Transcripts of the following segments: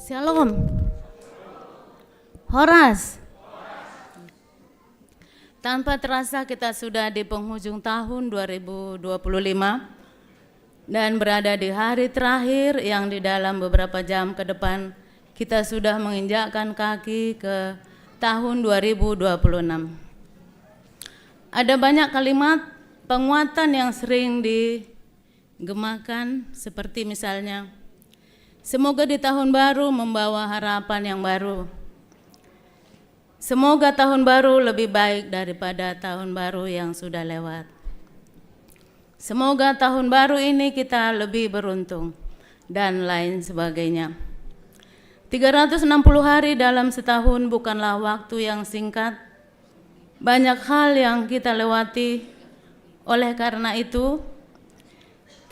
Shalom. Horas. Tanpa terasa kita sudah di penghujung tahun 2025 dan berada di hari terakhir yang di dalam beberapa jam ke depan kita sudah menginjakkan kaki ke tahun 2026. Ada banyak kalimat penguatan yang sering digemakan seperti misalnya, semoga di tahun baru membawa harapan yang baru. Semoga tahun baru lebih baik daripada tahun baru yang sudah lewat. Semoga tahun baru ini kita lebih beruntung dan lain sebagainya. 360 hari dalam setahun bukanlah waktu yang singkat. Banyak hal yang kita lewati. Oleh karena itu,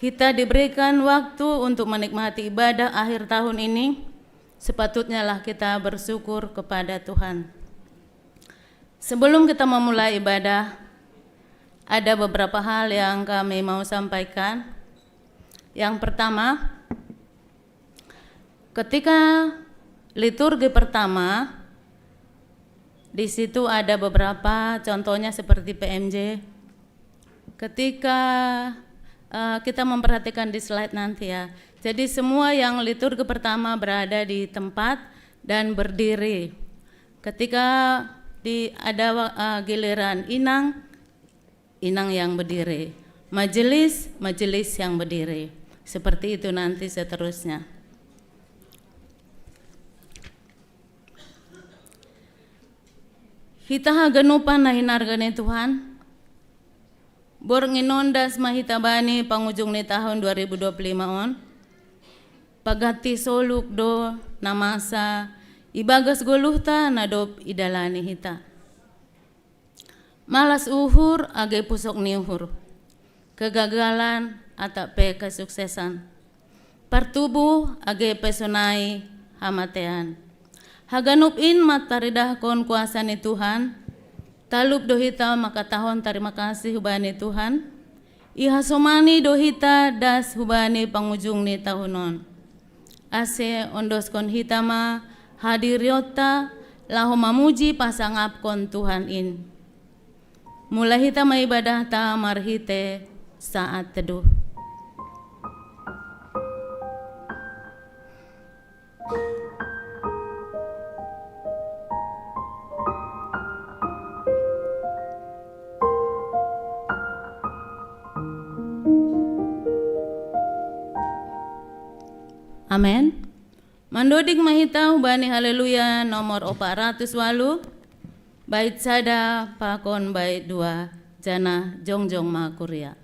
kita diberikan waktu untuk menikmati ibadah akhir tahun ini. Sepatutnya lah kita bersyukur kepada Tuhan. Sebelum kita memulai ibadah, ada beberapa hal yang kami mau sampaikan. Yang pertama, ketika liturgi pertama, di situ ada beberapa contohnya seperti PMJ. Ketika kita memperhatikan di slide nanti ya. Jadi semua yang liturgi pertama berada di tempat dan berdiri. Ketika ada giliran inang, inang yang berdiri, majelis yang berdiri. Seperti itu nanti seterusnya. Hita haganupan na hinargane Tuhan. Bor nginondas mahita bani pangujung ni tahun 2025 on. Pagati soluk do namasa ibagas goluhta na do idalani hita. Malas uhur agay pusok ni uhur. Kegagalan atau pe kesuksesan. Partubuh agay pesonai hamatean. Haganupin mataridah kon kuasa ni Tuhan. Talup dohita makatahon terima kasih hubani Tuhan. Ihasomani dohita das hubani pangujung ni tahunon. Ase ondos kon hitama hadiriota laho mamuji pasangap kon Tuhan in. Mulai hita maibadah ta marhite saat teduh. Amen. Mandodik mahita hubani haleluya nomor 408. Bait sada pakon bait 2 jana jongjong makuria.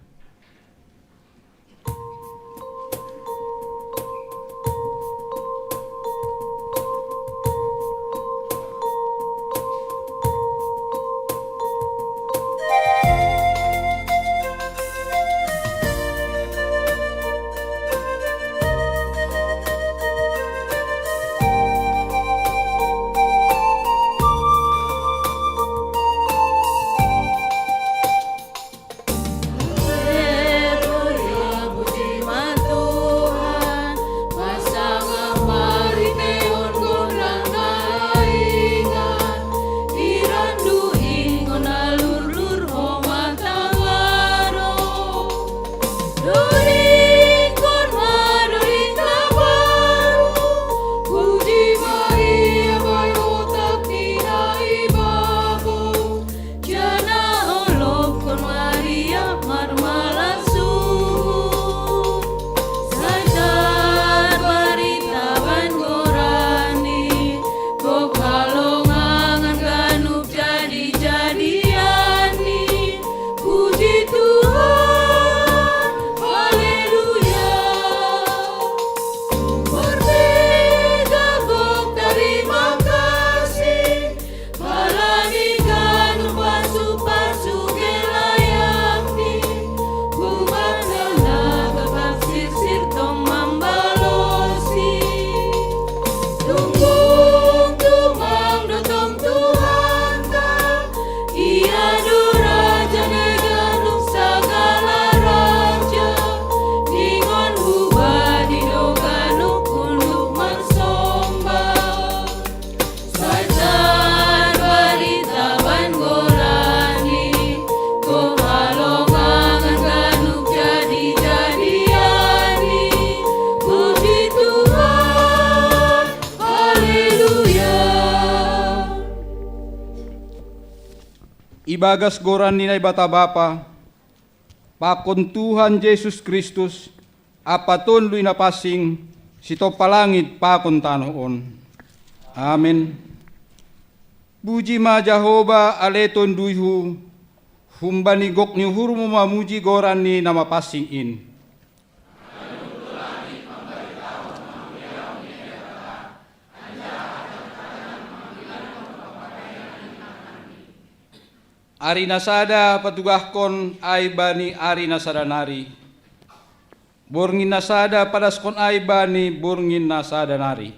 Ibagas goran ninay bata bapa, pakon Tuhan Yesus Kristus, apaton luy napasing, sito palangit pakon tanoon. Amen. Puji ma Jehovah aleton duyhu, humbanigok ni hurmu mamuji goran ni namapasing in. Ari nasada patugahkon ay bani ari nasada nari. Borngin nasada padaskon ay bani borngin nasada nari.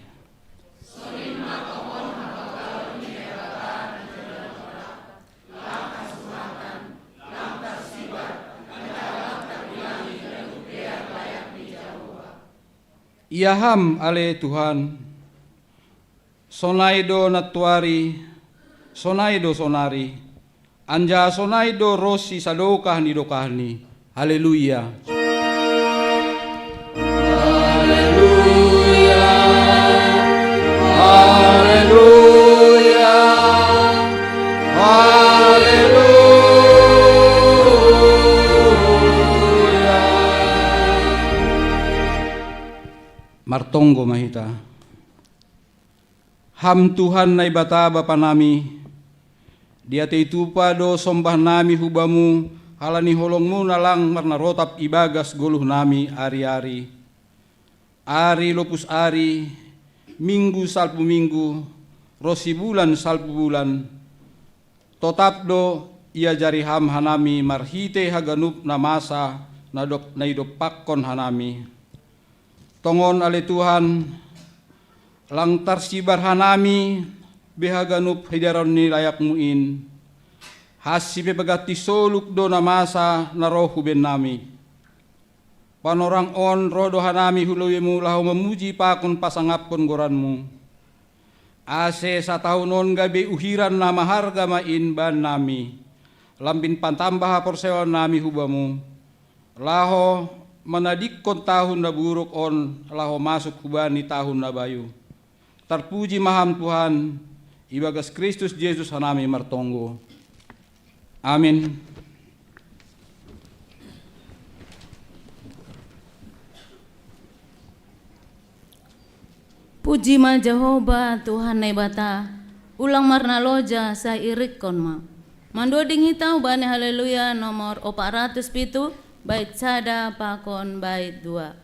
Iaham ale Tuhan, sonaido natuari, sonaido sonari, anja sonaido rosi sadokah ni dokahni. Haleluya. Haleluya. Haleluya. Haleluya. martonggo mahita. Ham Tuhan na ibata Bapa nami, dia te itupa do sombah nami hubamu, halani holongmu nalang marnarotap ibagas goluh nami ari-ari. Ari lopus ari, minggu salpu minggu, rosi bulan salpu bulan, totap do ia jari ham hanami marhite haganup na masa na idop pakkon hanami. Tongon ale Tuhan, lang tarsibar hanami behaganup hidaron ni layak muin. Hasipe pagati soluk do na masa na rohu ben nami. Panorang on rodo hanami huluwimu lahu memuji pakon pasangapkon goranmu. Ase sa tahunon gabi uhiran na maharga main ban nami. Lambin pantambah porsewan nami hubamu. Laho manadikkon tahun na buruk on laho masuk hubani tahun na bayu. Terpuji maham Tuhan, ibagas Kristus Yesus hanami martonggo. Amin. Puji ma Jehovah Tuhan na ibata, ulang marna loja sa irikon ma. Mandoding hitaw bani haleluya nomor 407, bait sada pakon bait 2.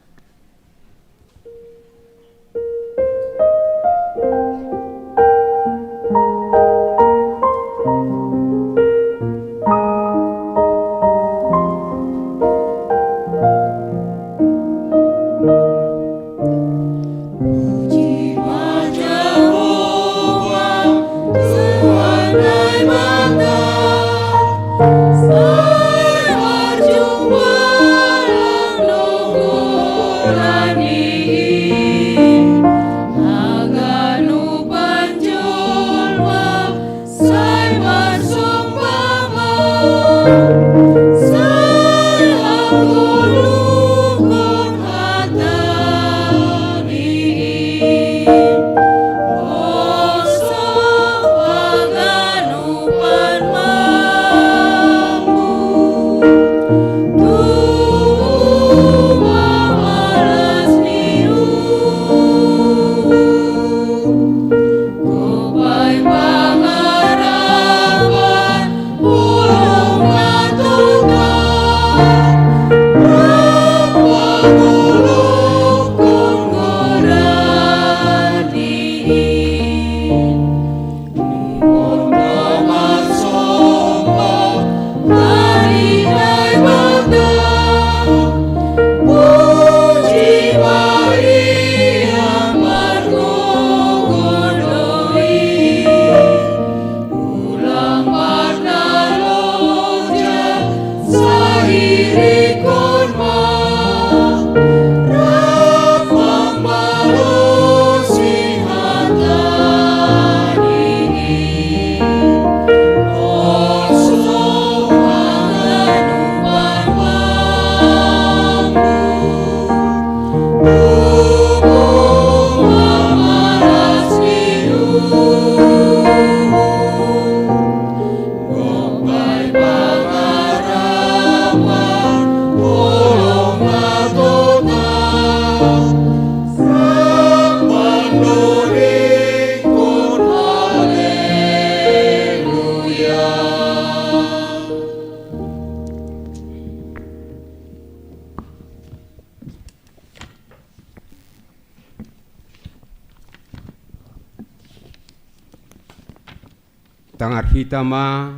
Tangar hitama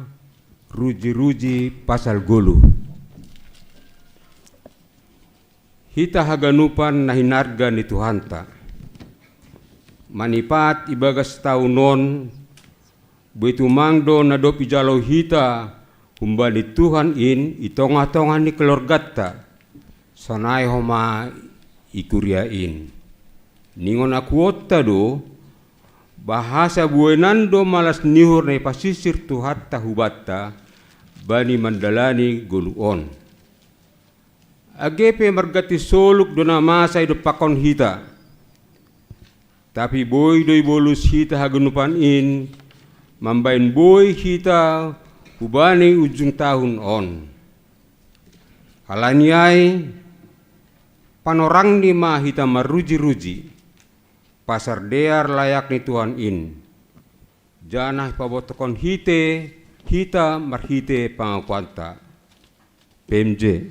ruji-ruji pasal golu. Hita haganupan na hinarga ni Tuhanta. Manipat ibagas taunon betu mangdo na do pijalo hita humbani Tuhan in itonga-tonga ni keluargata. Sanay homa ikuriain. Ningon akuota do bahasa buenando malas nihur na pasisir tuhatta hubatta bani mandalani guluon. Agepe margati soluk do na masa do pakon hita. Tapi boy doy bolus hita hagunupan in mambain boy hita hubani ujung tahun on. Kalanyai panorang ni ma hita maruji-ruji, pasar dear layak ni Tuhan in. Janah pabotokon hita marhite pangakwanta. PMJ.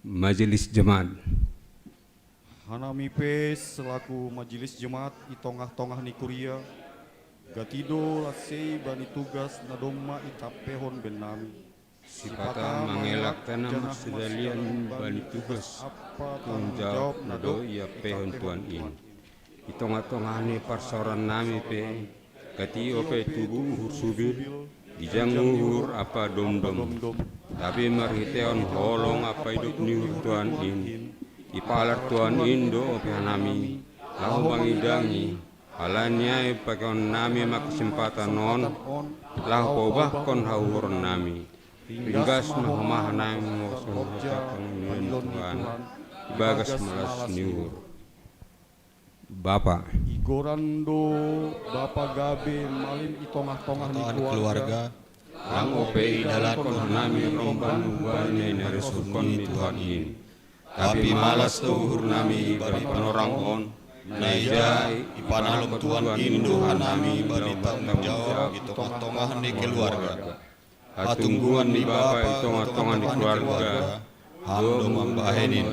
Majelis Jemaat. Hanami pe selaku majelis jemaat i tongah-tongah ni kuria, gatido lasei bani tugas nadoma itapehon benami. Sipata mengelak tanam sedalian bani tugas tanggung jawab nado ia pehon Tuhan in. Di tengah-tengah ni parsoran nami pe katio pe tubuh uhur subir dijang uhur apa dom-dom. Tapi marhiteon holong apa hidup ni Tuhan in. Ipalar Tuhan Indo ope nami lahu bangidangi alanya ipakon nami makesempatan non lahu pobah kon hauron nami ringgas mahomah nami ngoson hasakan Tuhan bagas malas niur. Bapak Igorando Bapak Gabe malin i tongah-tongah ni keluarga. Lang ope dalat kon nami romban ubane naresukon ni Tuhan in. Tapi malas tuhur nami bari panorang on naijai ipanalong Tuhan Indo nami bari tanggung jawab di tongah-tongah ni keluarga. Hatungguan ni Bapa di tongah-tongah ni keluarga. Hamdo mambahenin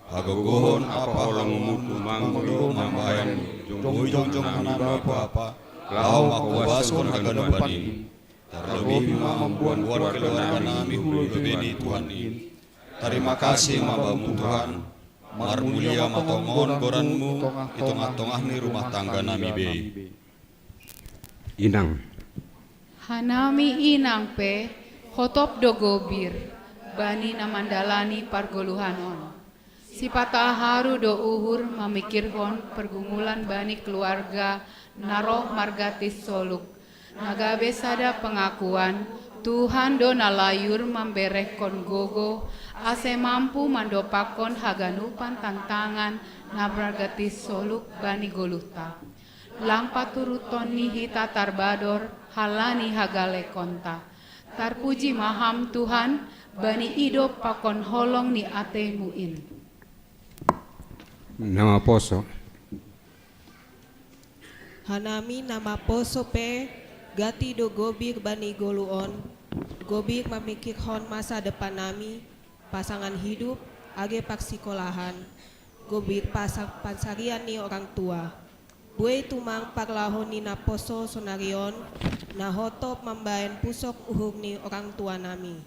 hagogohon apa olang mutu manggo mambahen jongjong nami Bapa. Lau makawason haganupanin. Terlebih membuat keluarga nami hulu beni Tuhan in. Terima kasih mabamu Tuhan, marmulia matongon goranmu di tengah-tengah ni rumah tangga nami be. Inang. Hanami inang pe, hotop dogobir, bani namandalani pargoluhanon. Sipata haru do uhur memikirhon pergumulan bani keluarga naroh margatis soluk. Nagabe sada pengakuan, Tuhan do nalayur memberekon gogo, ase mampu mandopakon haganupan tantangan nabragatis soluk bani goluta. Lang paturuton ni hita tarbador, halani hagale konta. Tarpuji maham Tuhan, bani idop pakon holong ni atemu in. Nama poso. Hanami nama poso pe, gati do gobir bani goluon. Gobir memikirkan masa depan nami, pasangan hidup, age paksikolahan. Gobir pasang pansarian ni orang tua. Buai tumang parlahon ni na poso sonarion, na hotop membayan pusok uhug ni orang tua nami.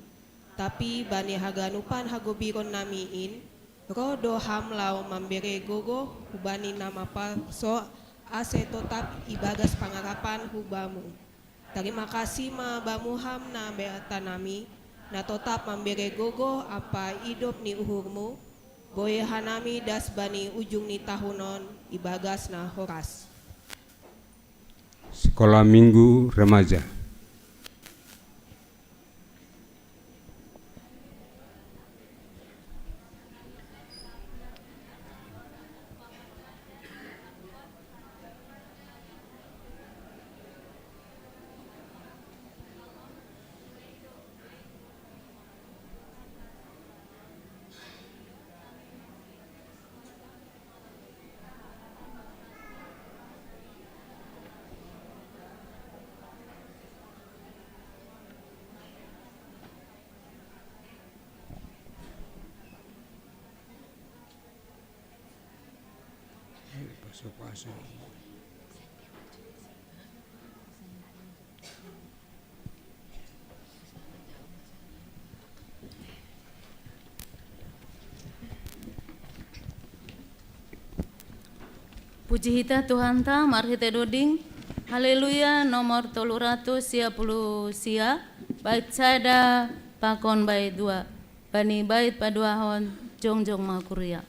Tapi bani haganupan hagobiron nami in, rodo hamlau memberi gogo, hubani nama paso, ase tetap ibagas pangarapan hubamu. Terima kasih ma bamuham na beata nami na tetap memberi gogo apa hidup ni uhurmu boy hanami das bani ujung ni tahunon ibagas na horas. Sekolah Minggu Remaja. Puji hita Tuhan ta marhite doding. Haleluya nomor 300 sia bait sada pakon bait dua bani bait paduahon jongjong makuria.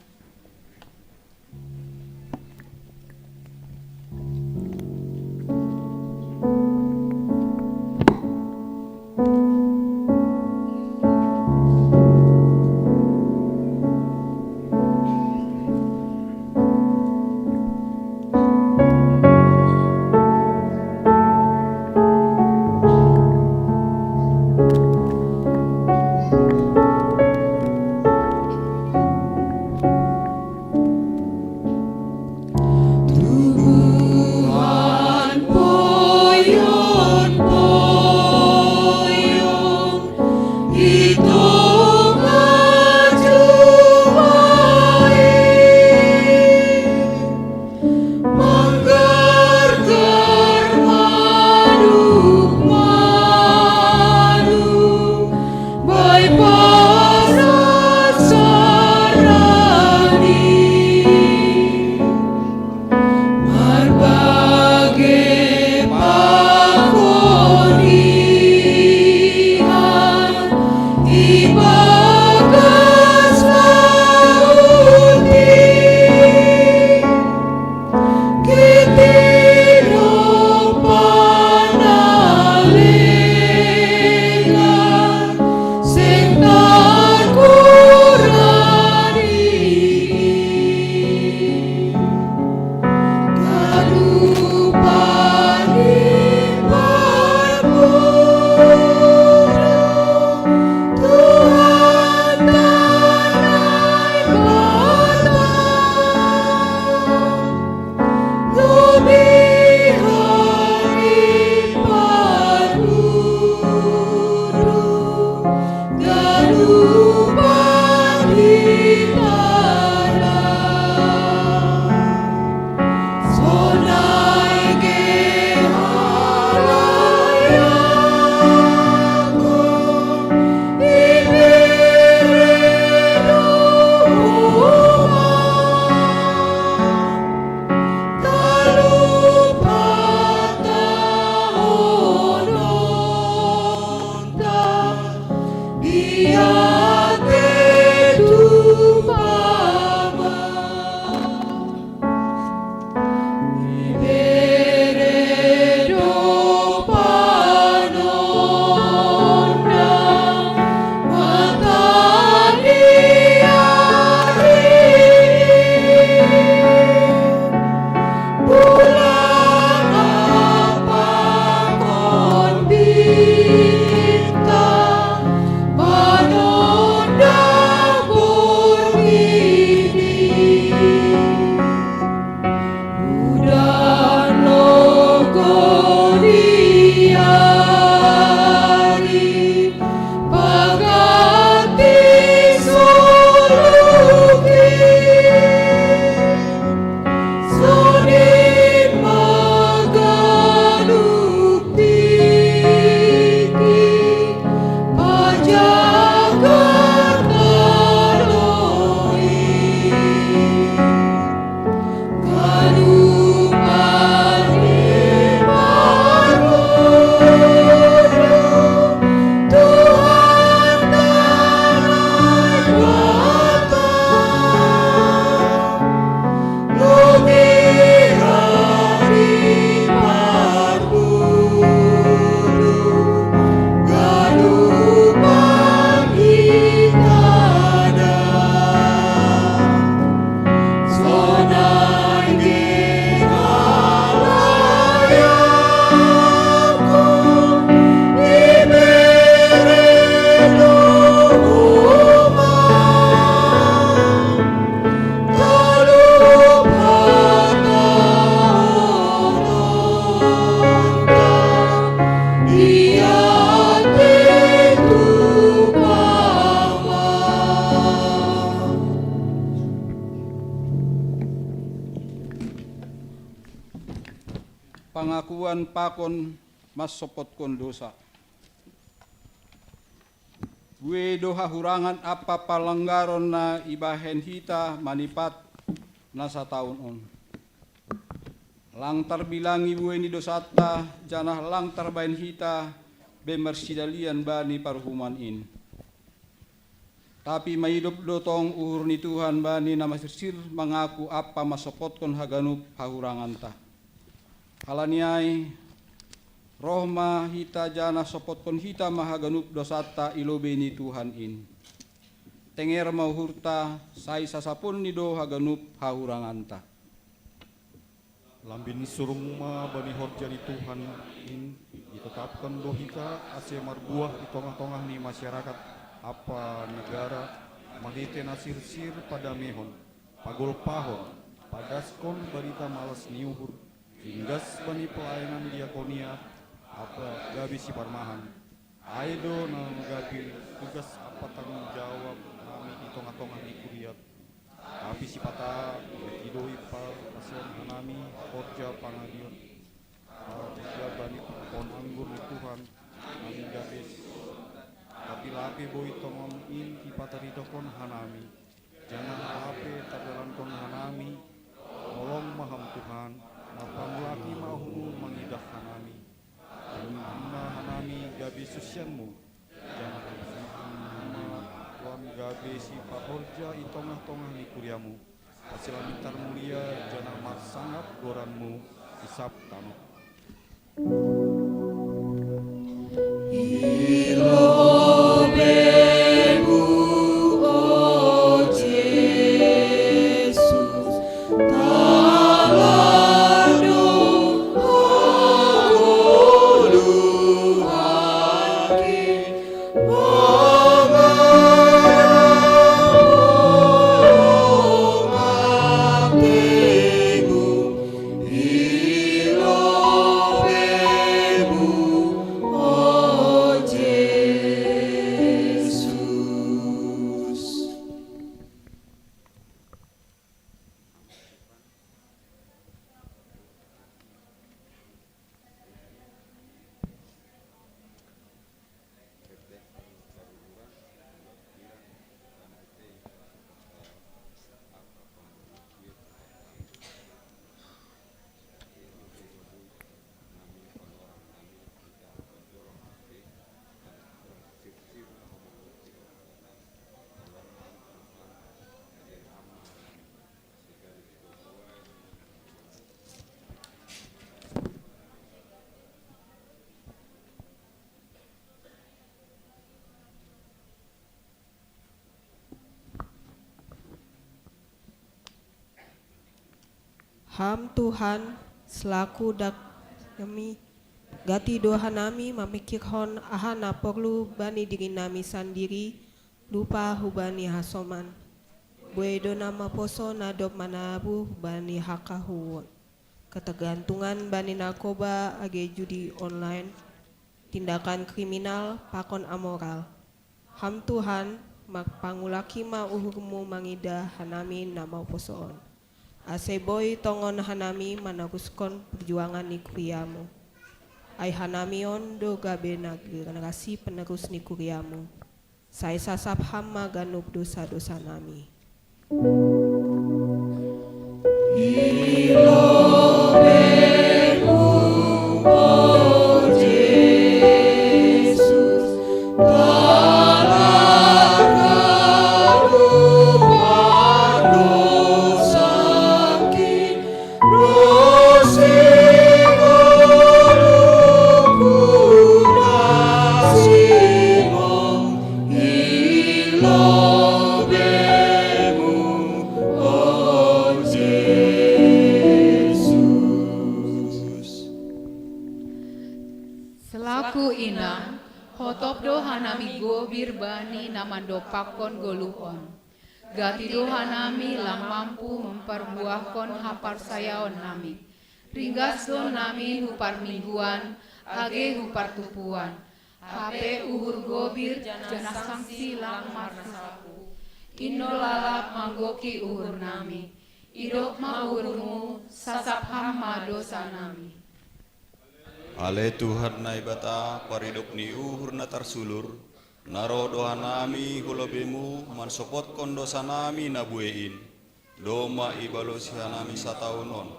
Pano pengakuan pakon mas sopotkon dosa. Gue doha hurangan apa palanggaron na ibahen hita manipat na sa taon on. Lang tarbilangi gue ni dosata janah lang tarbain hita bemersidalian bani parhuman in. Tapi maidup dotong uhur ni Tuhan bani nama sirsir mengaku apa masopotkon haganup hahurangan ta. Halaniai rohma hita jana sopotkon hita mahaganup dosata ilobe ni Tuhan in. Tenger mau hurta sai sasapun ni do haganup hahuranganta. Lambin surung ma bani horja ni Tuhan in ditetapkan do hita ase marbuah di tongah-tongah ni masyarakat apa negara malite nasir-sir pada mehon pagol pahon padaskon berita malas niuhur hinggas bani pelayanan diakonia apa gabi si parmahan aido na gabi tugas apa tanggung jawab kami di tongah-tongah ni kuriat tapi si pata ido ipar pasien anami korja pangadion tiga bani pon anggur ni Tuhan kami gabis tapi lapi boy tongom in ipatari dokon hanami jangan lapi tadalan kon hanami tolong maham Tuhan mapamulaki mahu mengidah hanami Inna hanami gabi susianmu jangan tuan gabi si pahorja i tongah-tongah ni kuriamu hasil mintar mulia jangan mat sangat goranmu isap tanu Ham Tuhan selaku dak kami gati doa nami memikirkan ahana perlu bani diri nami sendiri lupa hubani hasoman buedo nama poso nadop manabu bani hakahuwon ketergantungan bani narkoba age judi online tindakan kriminal pakon amoral. Ham Tuhan mak pangulaki ma uhurmu mangida hanami nama posoon Aseboy tongon hanami managuskon perjuangan ni kuriamu. Ay hanamion do gabe generasi penerus ni kuriamu. Saya sasap hama ganup dosa-dosa nami. Selaku inang, hotop do hanami gobir bani namando pakon goluhon. Gati do hanami lang mampu memperbuahkon hapar sayaon nami. Ringgas do nami hupar mingguan, age hupar tupuan. Hape uhur gobir jana sangsi lang marsaku. Indo lalap manggoki uhur nami. Idop ma uhurmu sasap hamma dosa nami. Ale Tuhan na ibata paridok ni uhur na tarsulur, naro doa nami hulobemu mansopot kondosa nami nabuein, doma ibalos hanami sataunon,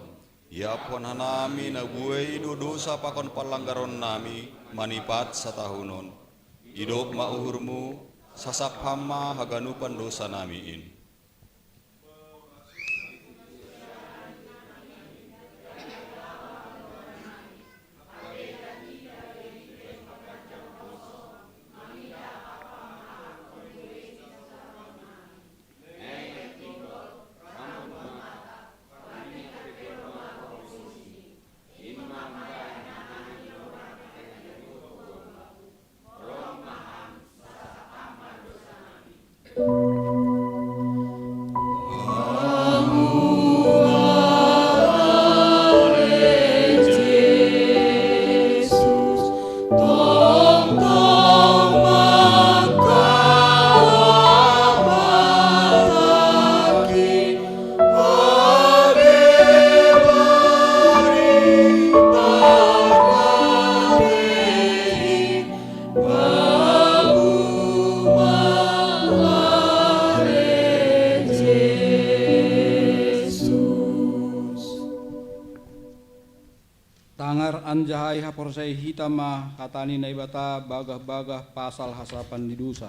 yapon hanami nabuei dosa pakon palanggaron nami manipat satahunon, idop mauhurmu sasap hama haganupan dosa namiin. Tangar anjahai haporsai hitama katani na ibata bagah-bagah pasal hasapan di dosa.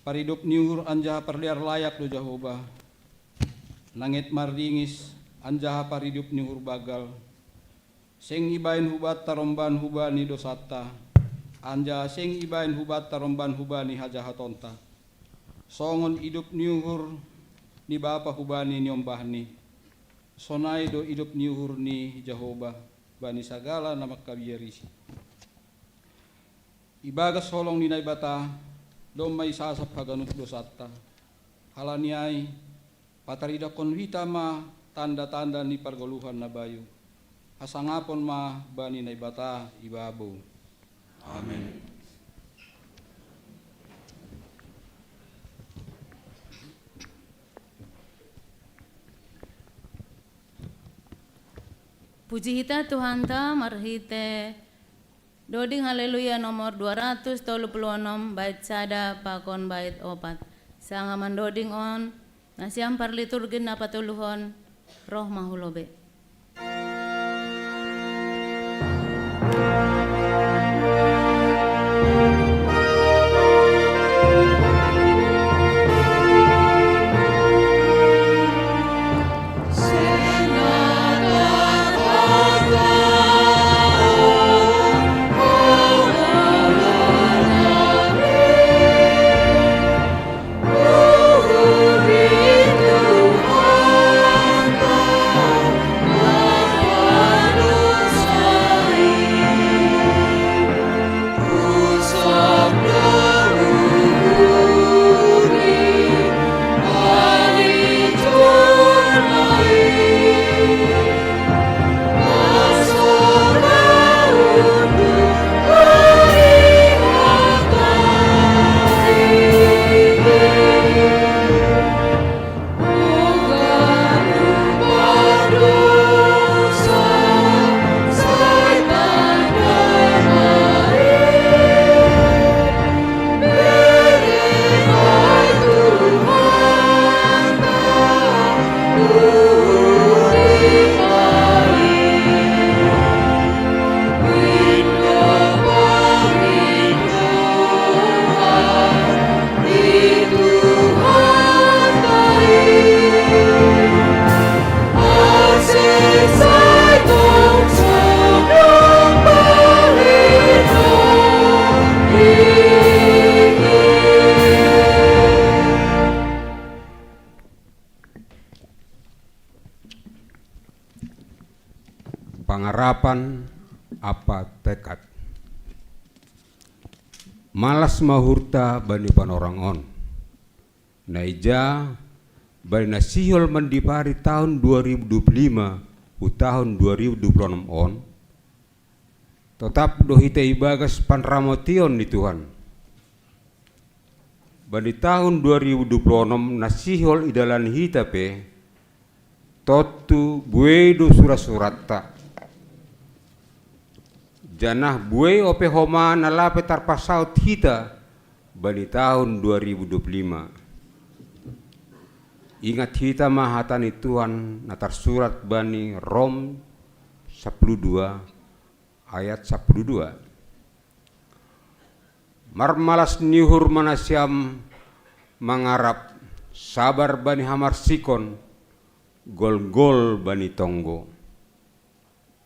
Paridop niuhur anjaha perliar layak do Jehovah. Langit mardingis anjaha paridop niuhur bagal. Seng ibain hubat taromban hubani dosata. Anjaha seng ibain hubat taromban hubani hajahatonta. Songon idup niuhur ni bapa hubani ni ombahni. Sonai do hidup niuhur ni Jehovah bani sagala nama kabiyarisi. Ibagas holong ni naibata do may sasap haganut dosata. Halaniay patarida kon hitama tanda-tanda ni pargoluhan na bayo. Hasangapon ma bani naibata ibabo. Amin. Puji hita Tuhan ta marhite doding haleluya nomor 236 bait sada pakon bait opat sangaman doding on nasiam parliturgin na patuluhon roh mahulobe. Pangarapan apa tekad malas mahurta bani panorangon naija bani nasihol mendipari tahun 2025 tahun 2026 on tetap dohite ibagas panramotion di Tuhan bani tahun 2026 nasihol idalan hitape totu buedo surat-surata janah buai ope homa nalape tarpasaut hita bani tahun 2025. Ingat hita mahatani Tuhan natar surat bani Rom 12 ayat 12. Marmalas nihur manasiam mangarap sabar bani hamar sikon gol-gol bani tonggo.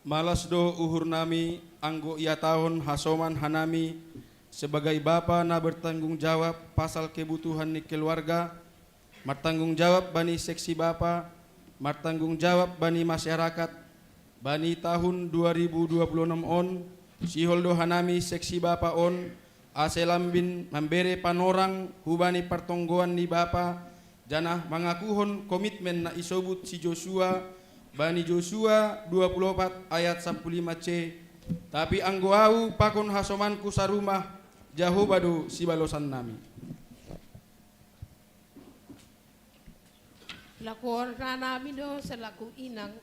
Malas do uhur nami anggo ia tahun hasoman hanami sebagai bapa na bertanggung jawab pasal kebutuhan ni keluarga, bertanggung jawab bani seksi bapa, bertanggung jawab bani masyarakat, bani tahun 2026 on, sihol do hanami seksi bapa on, ase lambin memberi panorang hubani pertonggoan ni bapa, janah mengakuhon komitmen na isobut si Joshua, bani Joshua 24 ayat 15c, tapi anggo au pakon hasomanku sarumah, jauh badu si balosan nami. Lakor na nami do selaku inang,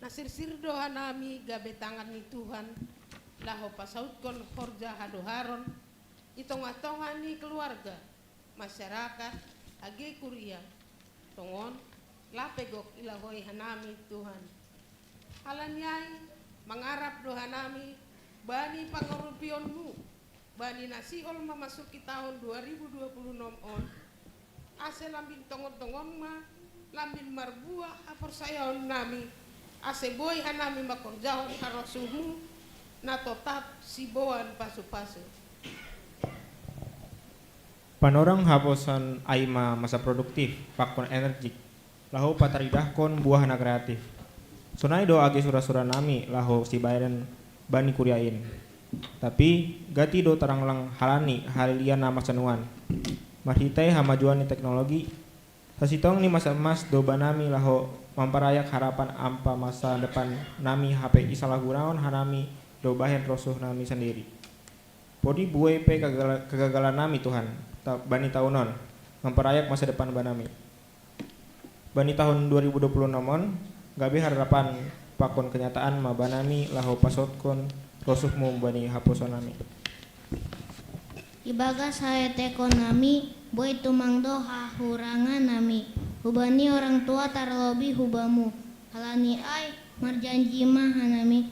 nasirsir do hanami gabe tangan ni Tuhan, laho pasaut kon horja hadoharon, itong-atongan ni keluarga, masyarakat, age kuria, tongon, lapegok ilahoy hanami Tuhan. Halanyay, mangarap do hanami, bani pangorupionmu, bani nasiol memasuki tahun 2026 on, ase lambin tongon-tongon ma, lambin marbuah apor sayaon nami, ase boy hanami makorjahon harosuhu, na totap siboan pasu-pasu. Panorang haposan aima masa produktif, pakon energik, lahu pataridahkon buah na kreatif. Sonai do age sura-sura nami lahu si bayaran bani kuriain. Tapi gati do taranglang halani halian nama sanuan. Marhitai hamajuan ni teknologi. Sasitong ni masa emas do banami lahu mamparayak harapan ampa masa depan nami HP isalahgunaon hanami do bahen rosuh nami sendiri. Podi buai pe kegagalan nami Tuhan. Bani tahunon memperayak masa depan banami. Bani tahun 2026 on gabe harapan pakon kenyataan ma banami lahu pasotkon rosuhmu bani haposon nami. Ibaga saya tekon nami boy tumangdo hahurangan nami. Hubani orang tua tarlobi hubamu. Halani ay marjanji mah hanami.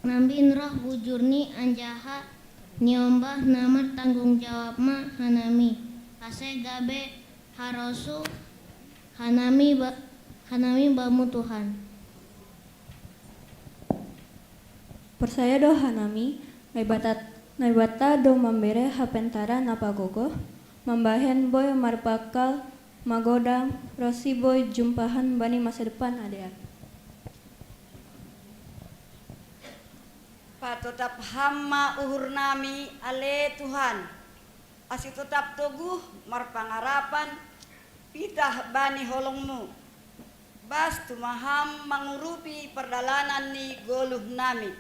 Nambin roh bujurni anjaha nyombah namar tanggung jawab mah hanami. Ase gabe harosu hanami bamu Tuhan. Persaya do hanami naibata do membere hapentara napagogo membahen boy marbakal magodam rosi boy jumpahan bani masa depan adea. Patutap hamma uhur nami ale Tuhan, asi tetap teguh marpangarapan pitah bani holongmu, bas tumaham mengurupi perdalanan ni goluh nami.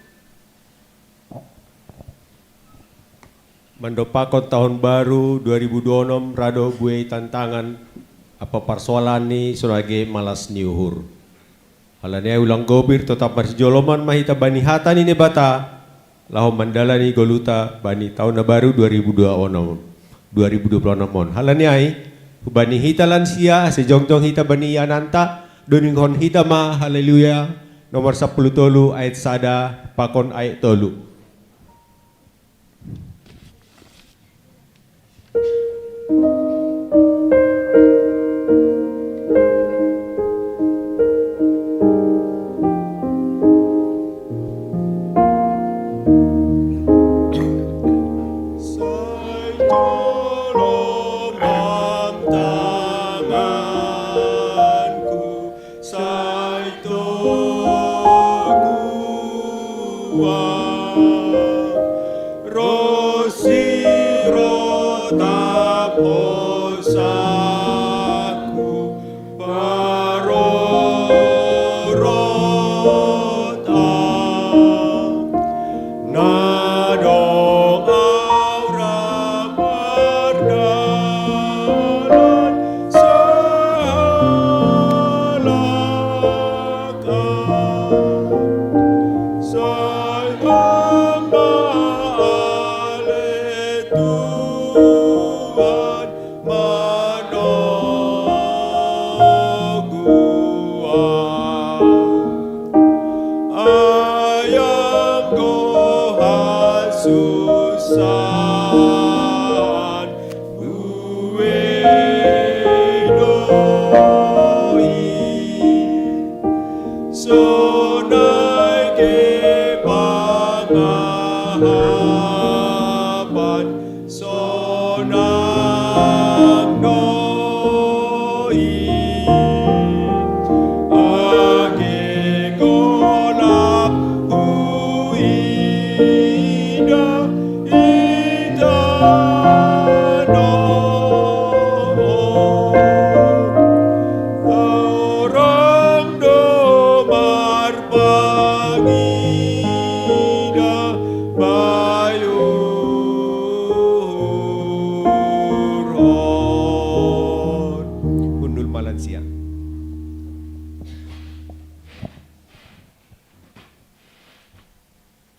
Mendopakon tahun baru 2026 rado buai tantangan apa persoalan ni sebagai malas niuhur. Halanya ulang gobir tetap marsijoloman mahita bani hatan ini bata lahu mandala ni goluta bani tahun baru 2026 on. Halanya bani hita lansia sejongjong hita bani yananta doninghon hita ma haleluya nomor 10 tolu ayat sada pakon ayat tolu.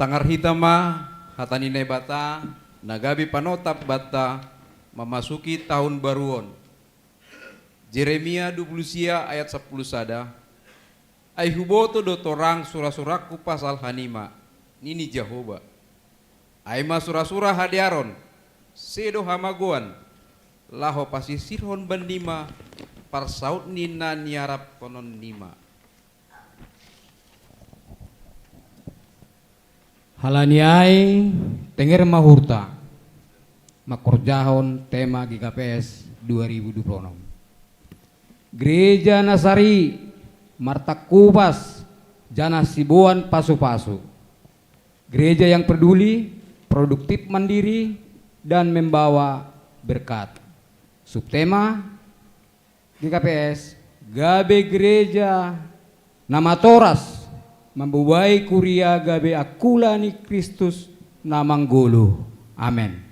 Tangar hitama hatani bata nagabi panotap bata memasuki tahun baruon. Jeremia 20 ayat 10 sada. Ai huboto do torang surah-surahku pasal hanima. Nini Jehovah. Ai ma surah-surah hadiaron. Sedo hamagoan. Laho pasisirhon bandima. Parsaut nina niarap konon nima. Halaniai tenger mahurta makorjahon tema GKPS 2026. Gereja Nasari Martak Kubas Jana Sibuan Pasu-Pasu. Gereja yang peduli, produktif, mandiri, dan membawa berkat. Subtema GKPS Gabe Gereja Nama Toras membuai kuria gabe akula ni Kristus namanggulu. Amin.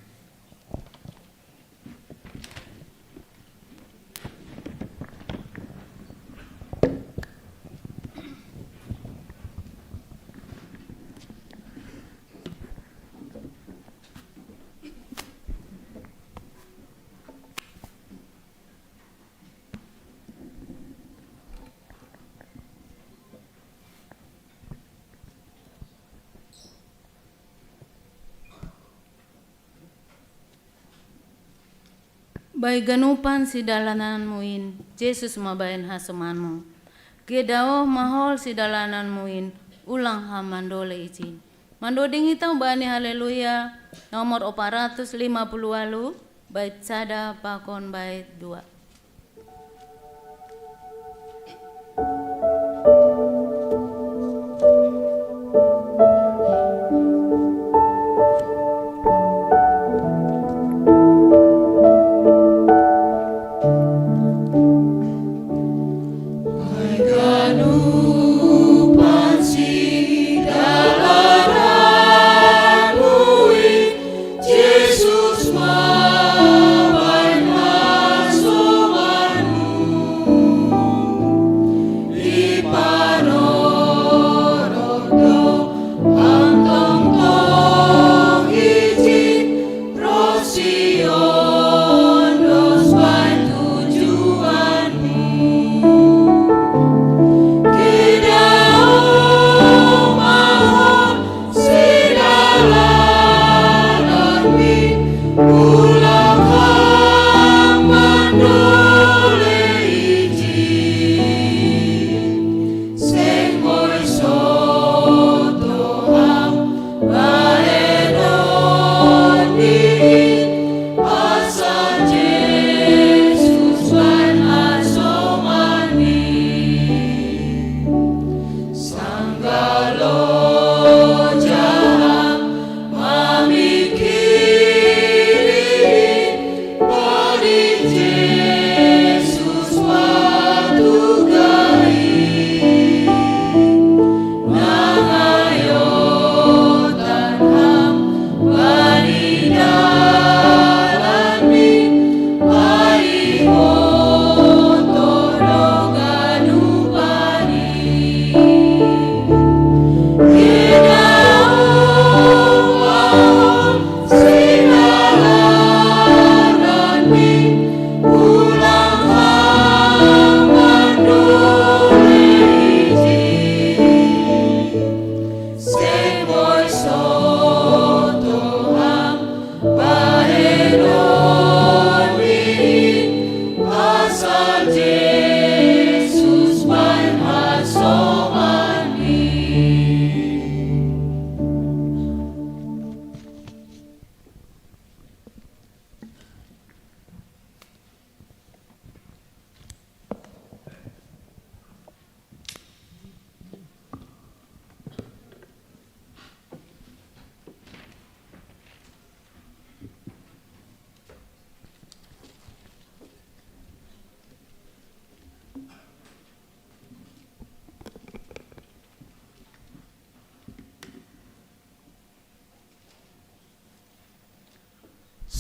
Baik ganupan si dalanan muin, Yesus mabayan hasemanmu. Gedao mahol si dalanan muin, ulang ha mandole izin. Mandoding hitau bani haleluya, nomor 450 bait sada pakon bait 2.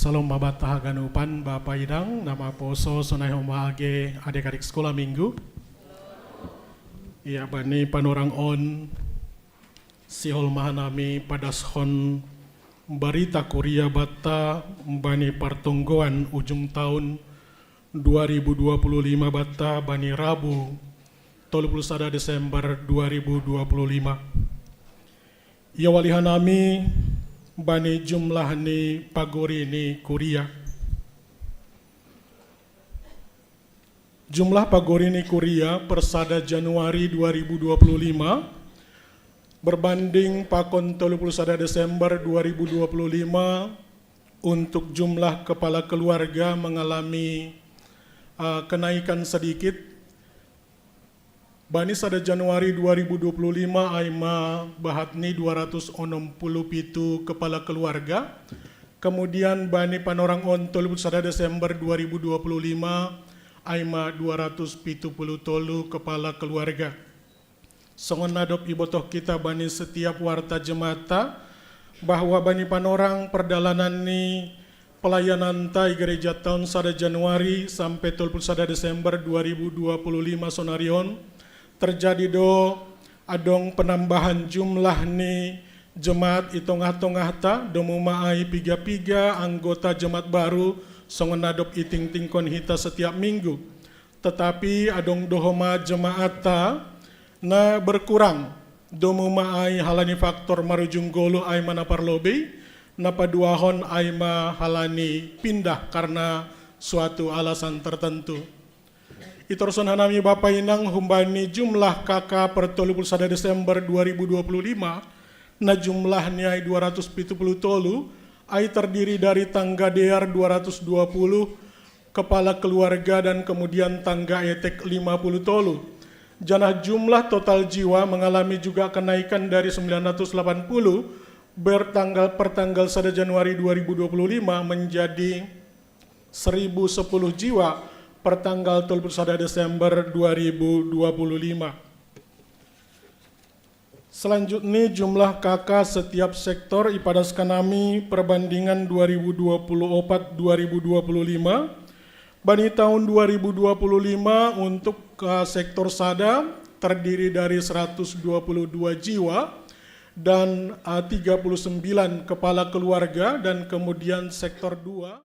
Salam babatah ganupan Bapak Idang, nama poso sonai homage adik-adik sekolah minggu. Iya bani panorang on sihol mahanami padaskon berita kuria bata bani pertonggoan ujung tahun 2025 bata bani Rabu 31 Desember 2025. Ia walihanami bani jumlah ni pagori ni kuria. Jumlah pagori ni kuria persada Januari 2025 berbanding pakon 31 Desember 2025 untuk jumlah kepala keluarga mengalami kenaikan sedikit. Bani sada Januari 2025 aima bahatni 267 kepala keluarga. Kemudian bani panorang on 31 Desember 2025 aima 270 kepala keluarga. Songon nadop ibotoh kita bani setiap warta jemata bahwa bani panorang perdalanan ni pelayanan tai gereja tahun 1 Januari sampai 31 Desember 2025 sonarion terjadi do adong penambahan jumlah ni jemaat itongah-tongah ta domumai piga-piga anggota jemaat baru songon nadop iting tingkon hita setiap minggu. Tetapi adong dohoma jemaat ta na berkurang domumai halani faktor marujung golu ay manaparlobe na paduahon ay mahalani pindah karena suatu alasan tertentu. Itorson hanami Bapak Inang humbani jumlah kakak per 31 Desember 2025 na jumlahnya 270 tolu ai terdiri dari tangga dear 220 kepala keluarga dan kemudian tangga etek 50 tolu. Janah jumlah total jiwa mengalami juga kenaikan dari 980 per tanggal 1 Januari 2025 menjadi 1010 jiwa per tanggal 31 Desember 2025. Selanjutnya jumlah kakak setiap sektor ipadas kanami perbandingan 2024-2025. Bani tahun 2025 untuk sektor sada terdiri dari 122 jiwa dan 39 kepala keluarga dan kemudian sektor 2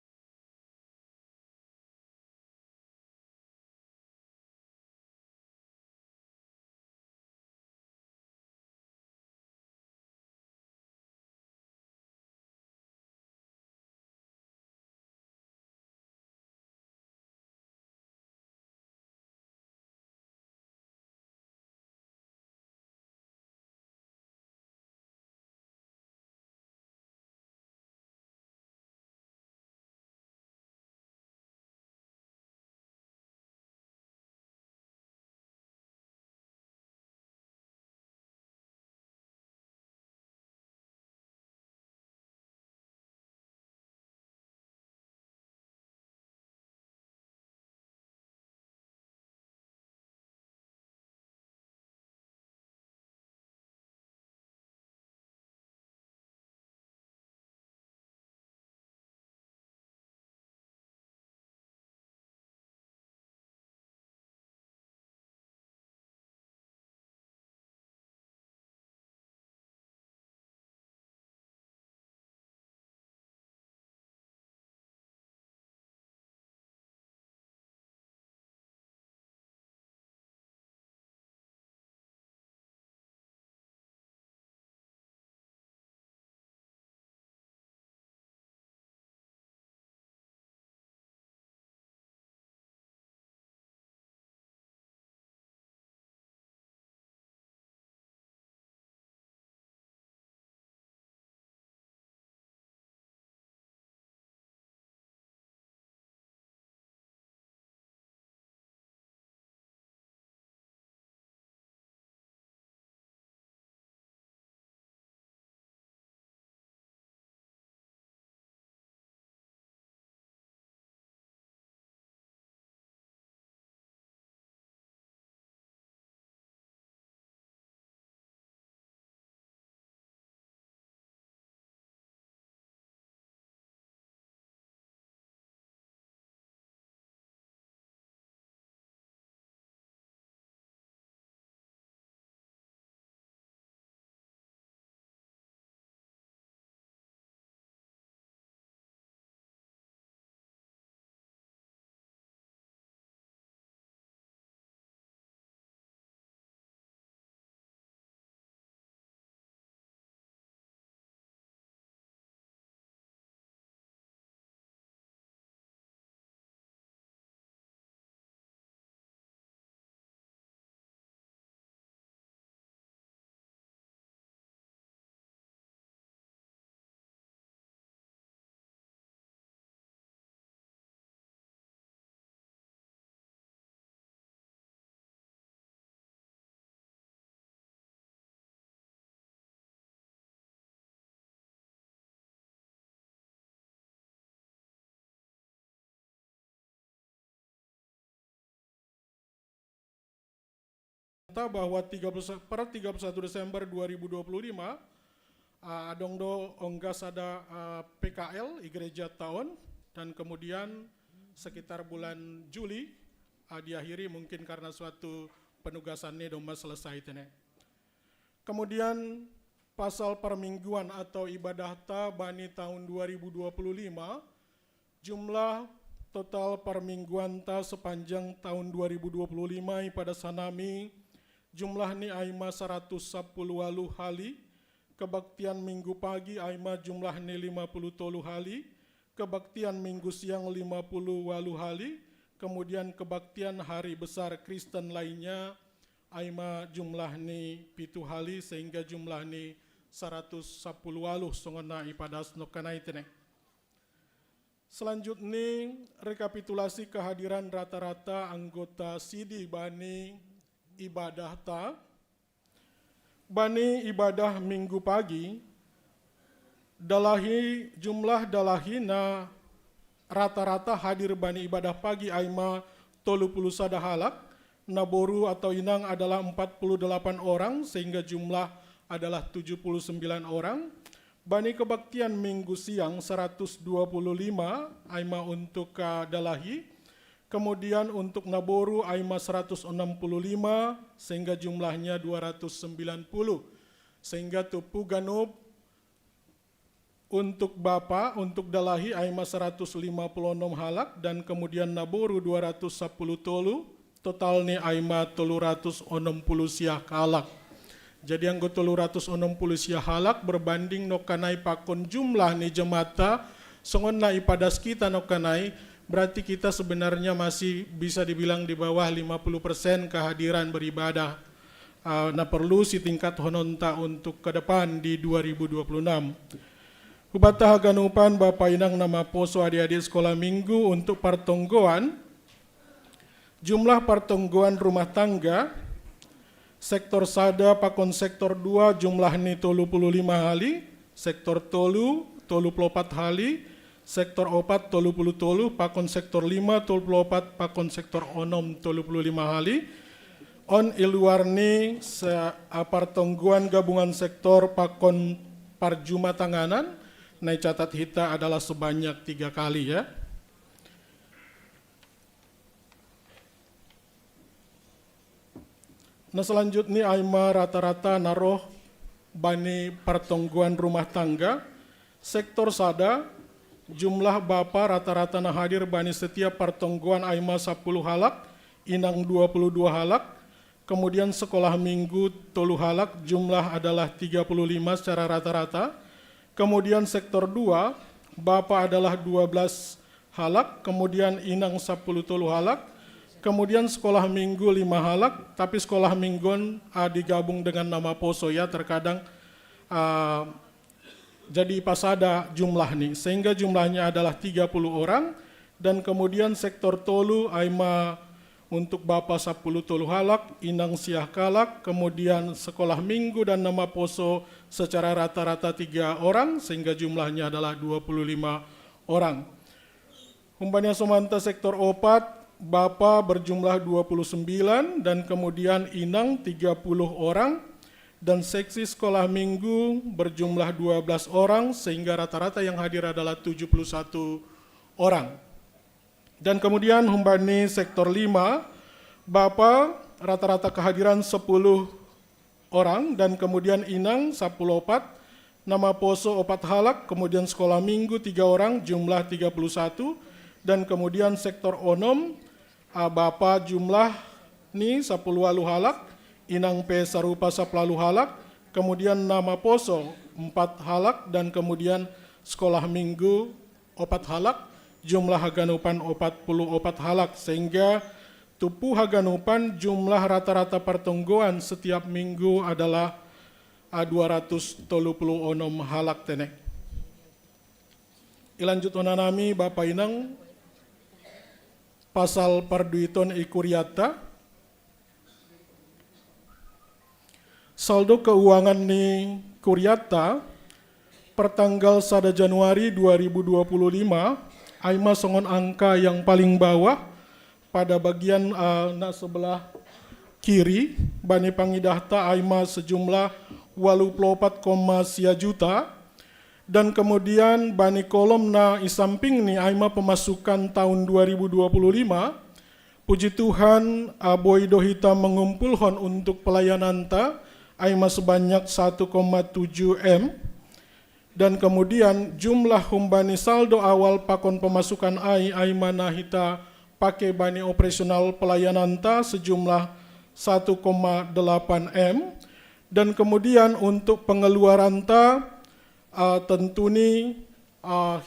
bahwa per 31 Desember 2025 adong do onggas ada PKL Gereja Tahun, dan kemudian sekitar bulan Juli diakhiri mungkin karena suatu penugasannya domba selesai tene. Kemudian pasal permingguan atau ibadah ta bani tahun 2025, jumlah total permingguan ta sepanjang tahun 2025 pada sanami jumlah ni aima 110 hali, kebaktian minggu pagi aima jumlah ni 50 hali, kebaktian minggu siang 50 hali, kemudian kebaktian hari besar Kristen lainnya aima jumlah ni 7 hali, sehingga jumlah ni 110 songona ipadas nokanai tene. Selanjutnya rekapitulasi kehadiran rata-rata anggota sidi bani ibadah ta. Bani ibadah minggu pagi jumlah dalahina rata-rata hadir bani ibadah pagi aima 30 halak, naboru atau inang adalah 48 orang sehingga jumlah adalah 79 orang. Bani kebaktian minggu siang 125 aima untuk dalahi. Kemudian untuk naboru aima 165 sehingga jumlahnya 290. Sehingga tupu ganub untuk bapa, untuk dalahi aima 156 halak, dan kemudian naboru 210 tolu, totalnya aima 360 siah halak. Jadi anggo 360 siah halak berbanding nokanai pakon jumlah ni jemata songon na ipadas kita nokanai, berarti kita sebenarnya masih bisa dibilang di bawah 50% kehadiran beribadah. Nah perlu si tingkat hononta untuk ke depan di 2026. Hubata ganupan Bapak Inang nama poso adik-adik sekolah minggu untuk partonggoan. Jumlah partonggoan rumah tangga sektor sada pakon sektor 2 jumlah ni 35 hali, sektor tolu 34 hali, sektor 4 tolu, pakon sektor 5 34, pakon sektor 6 35 hali. On iluarni partonggoan gabungan sektor pakon parjuma tanganan, naik catat hita adalah sebanyak 3 kali ya. Nah selanjutnya aima rata-rata naroh bani partonggoan rumah tangga sektor sada jumlah bapa rata-rata nah hadir bani setiap partonggoan aima 10 halak, inang 22 halak, kemudian sekolah minggu 10 halak, jumlah adalah 35 secara rata-rata. Kemudian sektor 2 bapa adalah 12 halak, kemudian inang 10 halak. Kemudian sekolah minggu 5 halak, tapi sekolah mingguan digabung dengan nama poso ya, terkadang jadi pasada jumlah nih, sehingga jumlahnya adalah 30 orang. Dan kemudian sektor tolu aima untuk bapa 10 tolu halak, inang siah kalak, kemudian sekolah minggu dan nama poso secara rata-rata 3 orang, sehingga jumlahnya adalah 25 orang. Humbanya somanta sektor 4, bapa berjumlah 29 dan kemudian inang 30 orang, dan seksi sekolah minggu berjumlah 12 orang sehingga rata-rata yang hadir adalah 71 orang. Dan kemudian humbani sektor 5, bapa rata-rata kehadiran 10 orang dan kemudian inang 14, nama poso 4 halak, kemudian sekolah minggu 3 orang jumlah 31, dan kemudian sektor onom bapa jumlah ni 10 halak, inang pe sarupa 10 halak, kemudian nama poso 4 halak, dan kemudian sekolah minggu 4 halak, jumlah haganupan 44 halak, sehingga tupu haganupan jumlah rata-rata pertonggoan setiap minggu adalah 236 halak tenek. Ilanjut onanami Bapak Inang pasal parduiton ikuriata. Saldo keuangan ni kuriata pertanggal 1 Januari 2025 aima songon angka yang paling bawah pada bagian sebelah kiri bani pangidahta aima sejumlah 84,4 juta, dan kemudian bani kolom na isamping ni aima pemasukan tahun 2025. Puji Tuhan, Boy Dohita mengumpulkan untuk pelayanan ta aima sebanyak 1,7 M, dan kemudian jumlah humbani saldo awal pakon pemasukan aima nahita pakai bani operasional pelayanan ta sejumlah 1,8 M, dan kemudian untuk pengeluaran ta tentu ni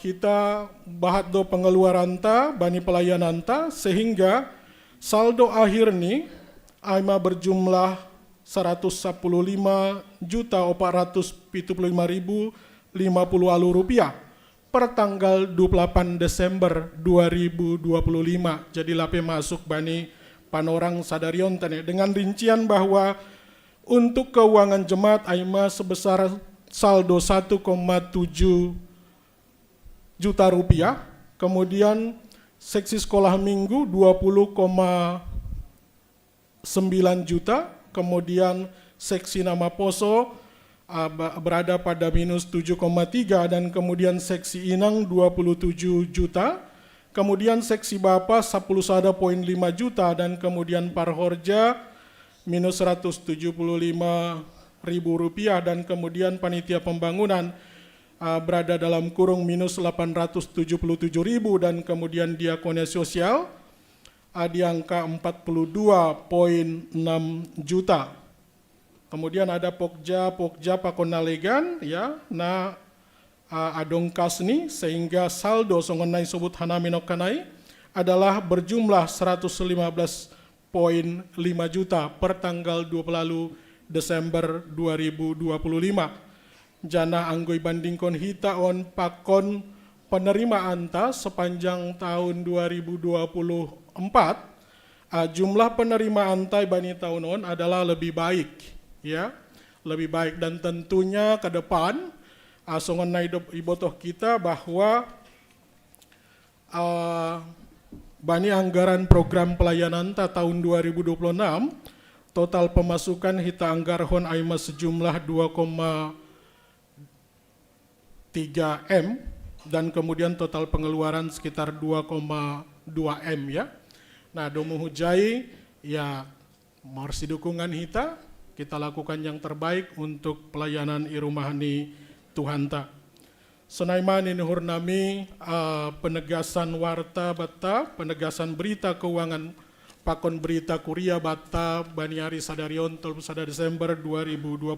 kita bahat do pengeluaran ta bani pelayanan ta, sehingga saldo akhir ni aima berjumlah 115.475.050 alu rupiah per tanggal 28 Desember 2025. Jadi lape masuk bani panorang sadarion tane dengan rincian bahwa untuk keuangan jemaat aima sebesar saldo 1,7 juta rupiah, kemudian seksi sekolah minggu 20,9 juta, kemudian seksi nama poso berada pada minus 7,3, dan kemudian seksi inang 27 juta, kemudian seksi bapa 10,5 juta, dan kemudian parhorja minus 175.000 rupiah, dan kemudian panitia pembangunan berada dalam kurung minus 877.000, dan kemudian diakonia sosial di angka 42,6 juta. Kemudian ada pokja pakonalegan ya na adong kasni, sehingga saldo songonai sebut hanami nokanai adalah berjumlah 115,5 juta per tanggal 20 Desember 2025. Jana anggoi bandingkon hita on pakon penerimaan ta sepanjang tahun 2024, jumlah penerimaan ta bani tahun on adalah lebih baik, ya, lebih baik, dan tentunya ke depan songon ibotoh kita bahwa bani anggaran program pelayanan ta tahun 2026 total pemasukan hita anggarhon aima sejumlah 2,3 M, dan kemudian total pengeluaran sekitar 2,2 M ya. Nah, domo hujai ya marsi dukungan kita lakukan yang terbaik untuk pelayanan irumahani Tuhan ta. Senaiman ini hurnami penegasan warta bata, penegasan berita keuangan pakon berita kuria bata baniari sadarion 31 Desember 2025.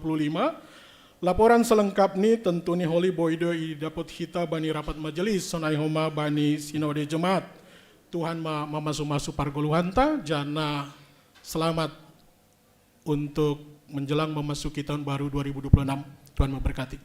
Laporan selengkap ni tentu ni Holy Boydo i dapat hita bani rapat majelis sonai homa bani sinode jemaat. Tuhan mamasu-masu pargoluhan ta, jana selamat untuk menjelang memasuki tahun baru 2026. Tuhan memberkati.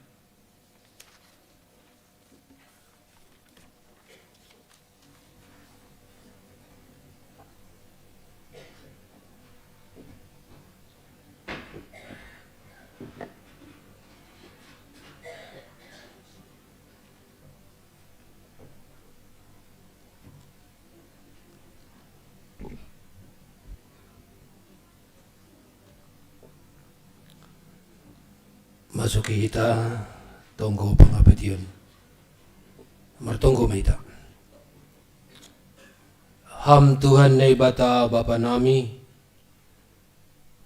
Masuki kita tonggo pangabedion martonggo maita ham Tuhan nei bata bapa nami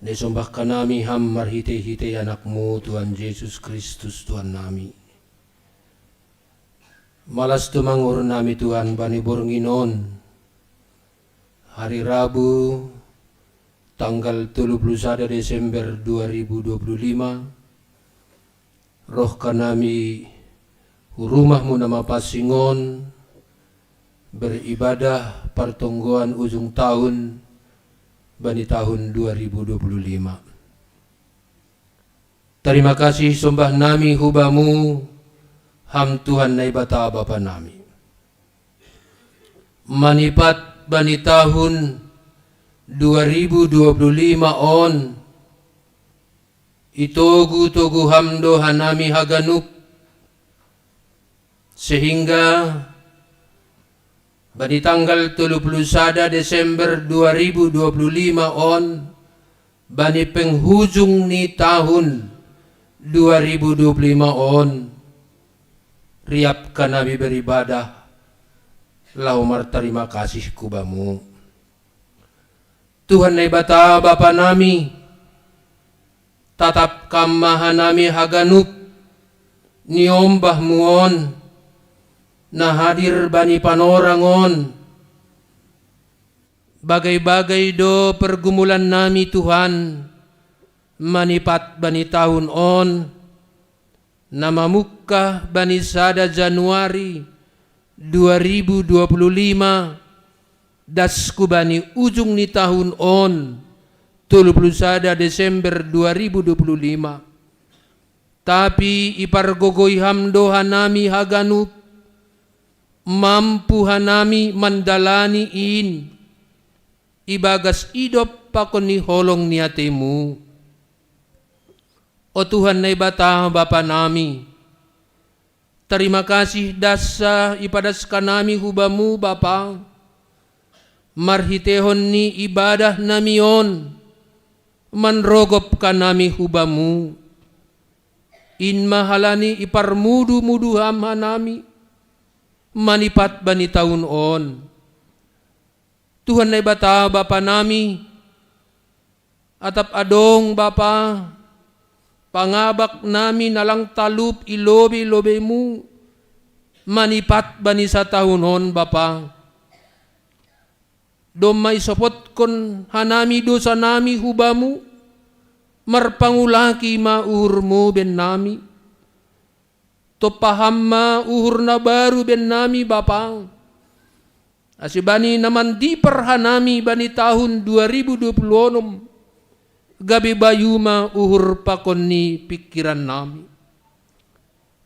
ne sombah kanami ham marhite-hite anakmu Tuhan Yesus Kristus Tuhan nami malas tumangur nami Tuhan bani bornginon hari Rabu tanggal 31 Desember 2025. Roh kanami rumahmu nama pasingon beribadah pertonggoan ujung tahun bani tahun 2025. Terima kasih sombah nami hubamu ham Tuhan nai bata bapa nami. Manipat bani tahun 2025 on itogu hamdo hanami haganuk, sehingga bani tanggal 31 Desember 2025 on bani penghujung ni tahun 2025 on, riap kami beribadah, lau terima kasih kubamu. Tuhan nai bata Bapa nami, tatap kamaha nami haganup, niombah muon, na hadir bani panorangon, bagai-bagai do pergumulan nami Tuhan, manipat bani tahun on, nama muka bani sada Januari 2025, dasku bani ujung ni tahun on, 31 Desember 2025. Tapi ipar gogoi hamdo hanami haganup, mampu hanami mandalani in, ibagas idop pakon ni holong niatemu. O Tuhan na ibata Bapa nami, terima kasih dasa ipadas kanami hubamu Bapa, marhitehon ni ibadah namion, manrogop kanami hubamu, in mahalani iparmudu-mudu hanami, manipat bani taun on. Tuhan na ibata Bapa nami, atap adong Bapa, pangabak nami nalang talup ilobe-lobemu, manipat bani sa tahunon Bapa. Domay sopot kon hanami dosa nami hubamu, marpangulaki mauhurmu ben nami. To paham mauhur na baru ben nami Bapa. Asibani naman di perhanami bani tahun 2026, gabi bayuma uhur pakon ni pikiran nami.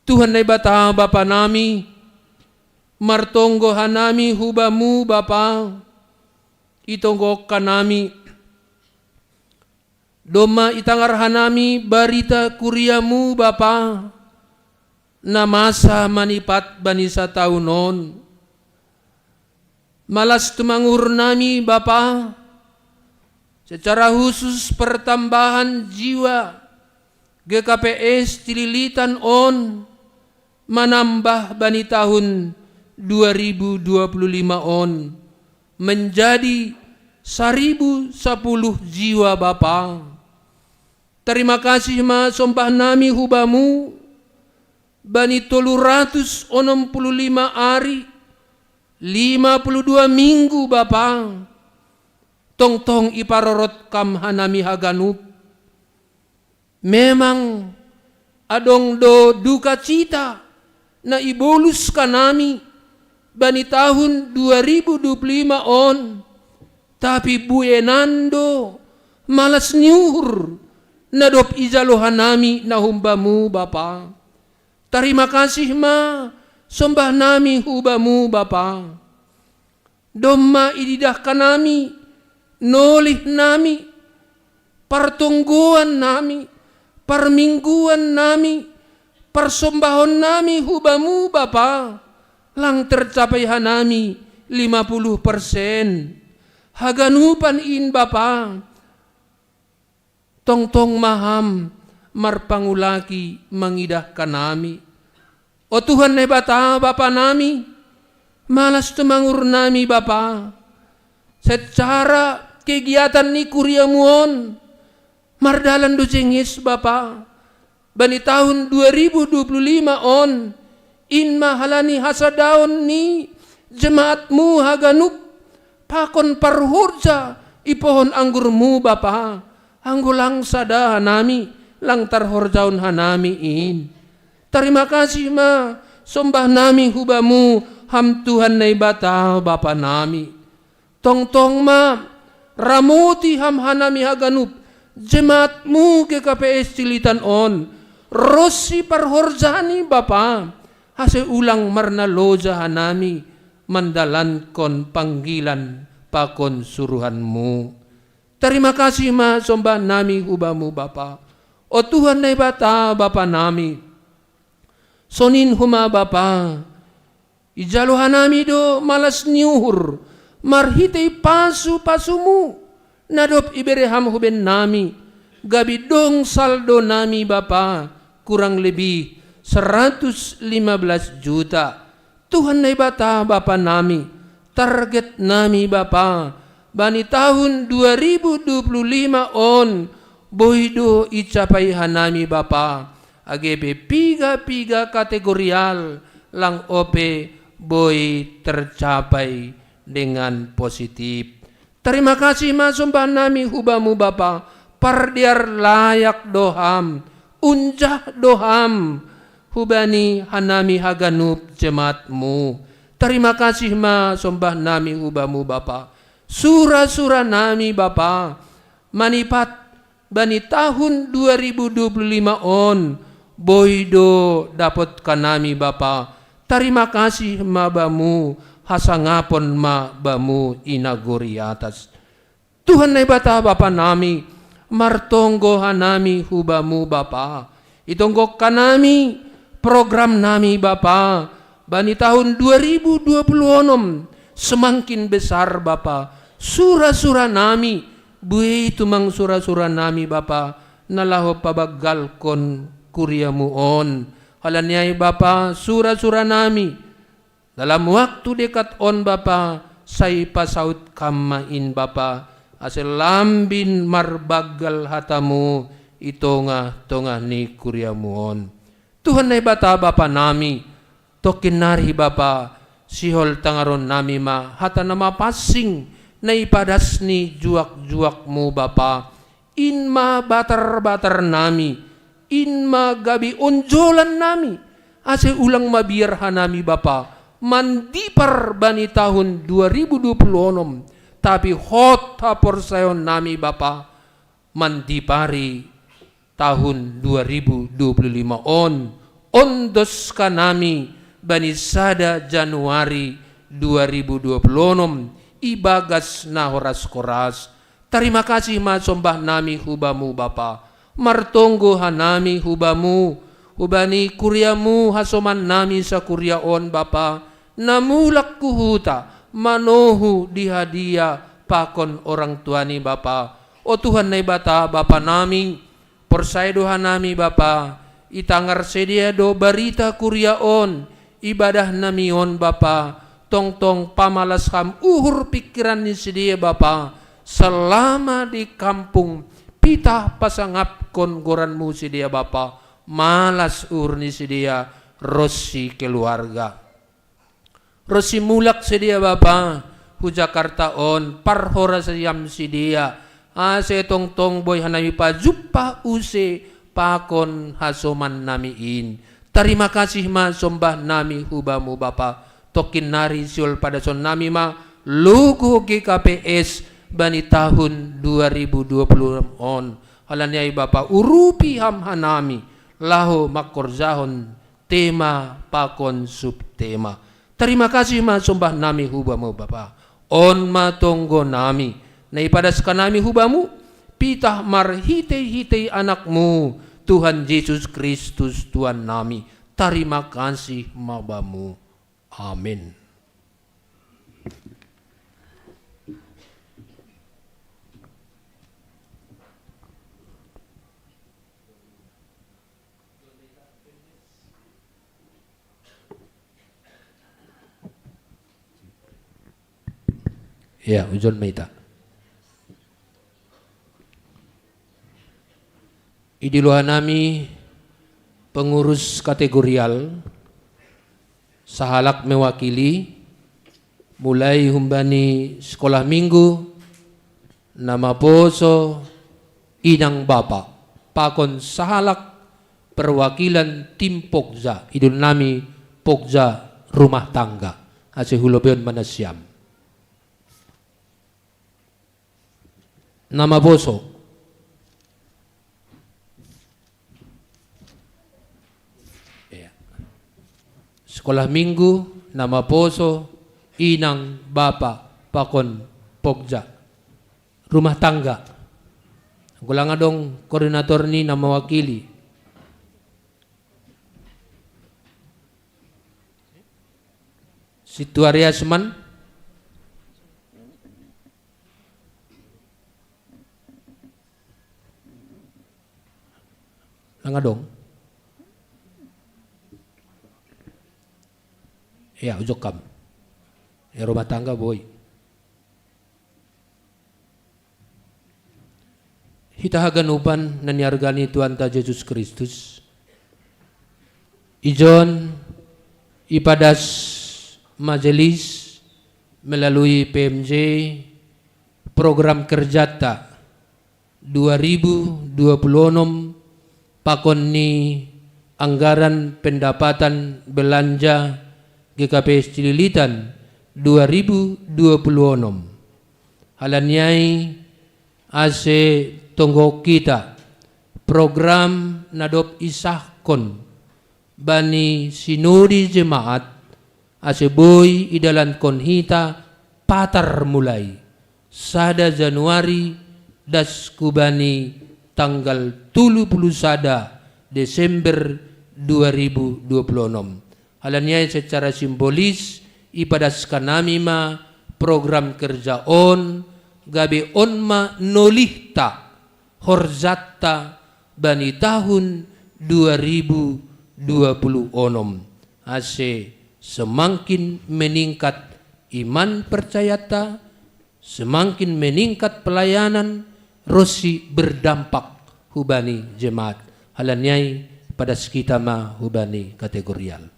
Tuhan na ibata Bapa nami, martonggo hanami hubamu Bapa, itonggo kanami, doma itangar hanami barita kuriamu Bapa, na masa manipat bani sa taunon. Malas tumangur nami Bapa, secara khusus pertambahan jiwa GKPS Tililitan on, menambah bani tahun 2025 on, menjadi 1010 jiwa Bapa. Terima kasih ma sompah nami hubamu, bani 365 hari, 52 minggu Bapa, tong-tong iparorot kam hanami haganup. Memang adong do duka cita na ibolus kanami bani tahun 2025 on, tapi buenando malas niuhur na dop ijalohan nami na humbamu Bapa. Terima kasih ma sombah nami hubamu Bapa. Domma ididah kanami, nolih nami, pertungguan nami, permingguan nami, persombahon nami hubamu Bapa, lang tercapai hanami 50%. Haganupan in Bapa, tong-tong maham marpangulaki mangidah kanami. O Tuhan na ibata Bapa nami, malas tumangur nami Bapa, secara kegiatan ni kuriamuon, mardalan do jengis Bapa, bani tahun 2025 on, in mahalani hasadaon ni jemaatmu haganup, pakon parhurja ipohon anggurmu Bapa, anggulang sada hanami, lang tarhorjaun hanami in. Terima kasih ma sombah nami hubamu, ham Tuhan na ibata Bapa nami. Tong-tong ma ramuti ham hanami haganup, jemaatmu GKPS Tililitan on, rosi parhorjani Bapa, hase ulang marna loja hanami, mandalan kon panggilan pakon suruhanmu. Terima kasih ma sombah nami hubamu Bapa. O Tuhan na ibata Bapa nami, sonin huma Bapa, ijaluhan nami do malas niuhur, marhitay pasu-pasumu, nadop ibereham huben nami, gabi dong saldo nami Bapa, kurang lebih 115 juta. Tuhan na ibata Bapa nami, target nami Bapa, bani tahun 2025 on, boydo icapai hanami Bapa, agebe piga kategorial lang ope boy tercapai dengan positif. Terima kasih masumpah nami hubamu Bapa, pardiar layak doham, unjah doham, hubani hanami haganup jemaatmu. Terima kasih masumpah nami hubamu Bapa, surah-surah nami Bapa, manipat bani tahun 2025 on, boydo dapat kanami Bapa. Terima kasih mabamu, hasangapon mabamu inaguri atas. Tuhan na ibata Bapa nami, martonggo hanami hubamu Bapa. Itonggo kanami program nami Bapa, bani tahun 2026 semakin besar Bapa. Surah-surah nami, buhay tumang surah-surah nami Bapa, nalaho pabagal kon kuryamu on. Halanyay Bapa, surah-surah nami, dalam waktu dekat on Bapa, say pasaut kamain Bapa, asal lambin marbagal hatamu, ito nga ni kuryamu on. Tuhan na ibata Bapa nami, tokin nari Bapa, sihol tangaron nami ma, hata na mapasing, na ipadas ni juak-juak mo Bapa, inma batar-batar nami, inma gabi onjolan nami, ase ulang mabiyarhan nami Bapa, mandipar bani tahun 2026, tapi hot hapor sayon nami Bapa, mandipari tahun 2025 ondos ka nami bani sada Januari 2026, ibagas na horas-koras. Terima kasih masombah nami hubamu Bapa, martonggo hanami hubamu, hubani kuryamu hasoman nami sa kuryaon Bapa, namulak kuhuta, manohu di hadiah pakon orang tuani Bapa. O Tuhan na ibata Bapa nami, porsaidohan nami Bapa, itangar sedia do barita kuryaon, ibadah namion Bapa, tong-tong pamalas ham uhur pikiran ni sedia Bapa, selama di kampung pitah pasangap kon goranmu si dia Bapa, malas urni si dia Rossi keluarga, Rossi mulak si dia Bapa, hu Jakarta on parhora sayam si dia, ase tong boy hanami pa juppa use pakon hasoman namiin. Terima kasih ma sombah nami hubamu Bapa, tokin nari siol pada son nami ma lugu GKPS bani tahun 2020 on. Halanyay Bapa, urupi ham hanami, laho makorzahon tema pakon subtema. Terima kasih masumbah nami hubamu Bapa, on matonggo nami, naipadas ka nami hubamu, pitah marhitay-hitay anakmu, Tuhan Yesus Kristus Tuhan nami. Terima kasih mabamu. Amin. Ya, Ujon Meita. Idiluhan nami pengurus kategorial sahalak mewakili mulai humbani sekolah minggu, nama poso, inang bapa, pakon sahalak perwakilan tim Pokja, idul nami Pokja rumah tangga, ase hulobeon manasyam. Nama poso, sekolah minggu, nama poso, inang bapa, pakon Pokja rumah tangga. Kulang adong koordinator ni na mawakili. Situariasman Langadong. Ya, ujok kam. Ya rumah tangga boy. Hitahaganupan naniargani Tuhan ta Yesus Kristus. Ijon ipadas majelis melalui PMJ program kerja ta 2026 pakon ni anggaran pendapatan belanja GKPS Cililitan 2026 halanyai ase tonggo kita program nadop isahkon bani sinodi jemaat ase boy idalan konhita patar mulai sada Januari das kubani tanggal 30 sada Desember 2026 halanya secara simbolis ipadas kanami ma program kerja on gabe on ma nolihta horzatta bani tahun 2026 ase semakin meningkat iman percayata, semakin meningkat pelayanan rosi berdampak hubani jemaat halanyai pada kita ma hubani kategorial.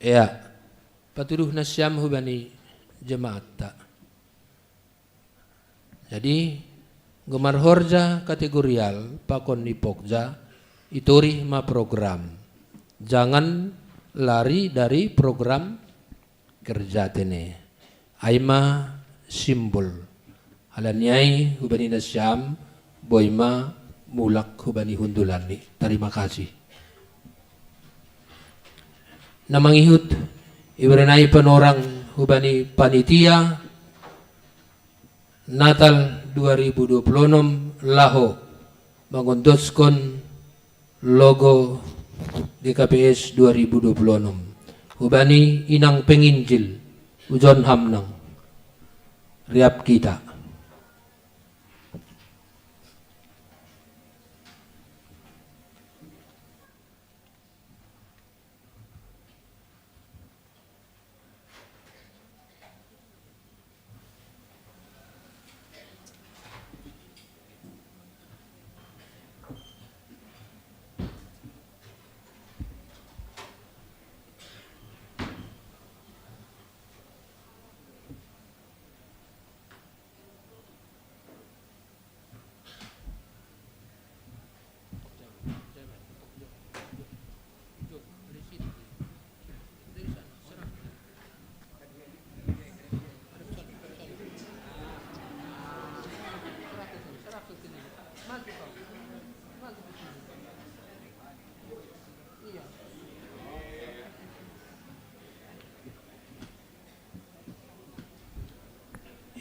Ya, patuduh nasyam hubani jemaat tak. Jadi gemar horja kategorial pakon ni pokja itori ma program. Jangan lari dari program kerja tene. Aima simbol. Halanyai hubani nasyam boima mulak hubani hundulani. Terima kasih. Namangihut ibaranai penorang hubani panitia Natal 2026 laho mengondoskan logo GKPS 2026 hubani inang penginjil ujon hamnang riap kita.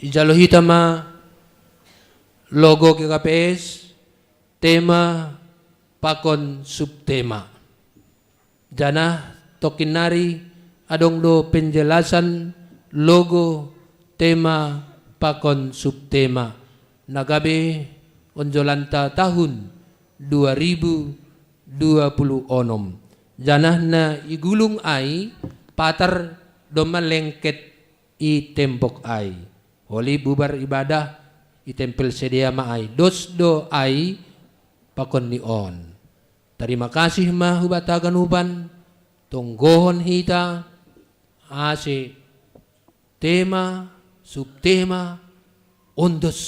Ijalohitama logo GKPS tema pakon subtema jana tokinari adong do penjelasan logo tema pakon subtema nagabe onjolanta tahun 2026 janah na igulung ai patar doma lengket i tembok ai Holi bubar ibadah i tempel sedia maai dos do ai pakon ni on. Terima kasih ma hubatagan uban tonggohon hita ase tema subtema ondos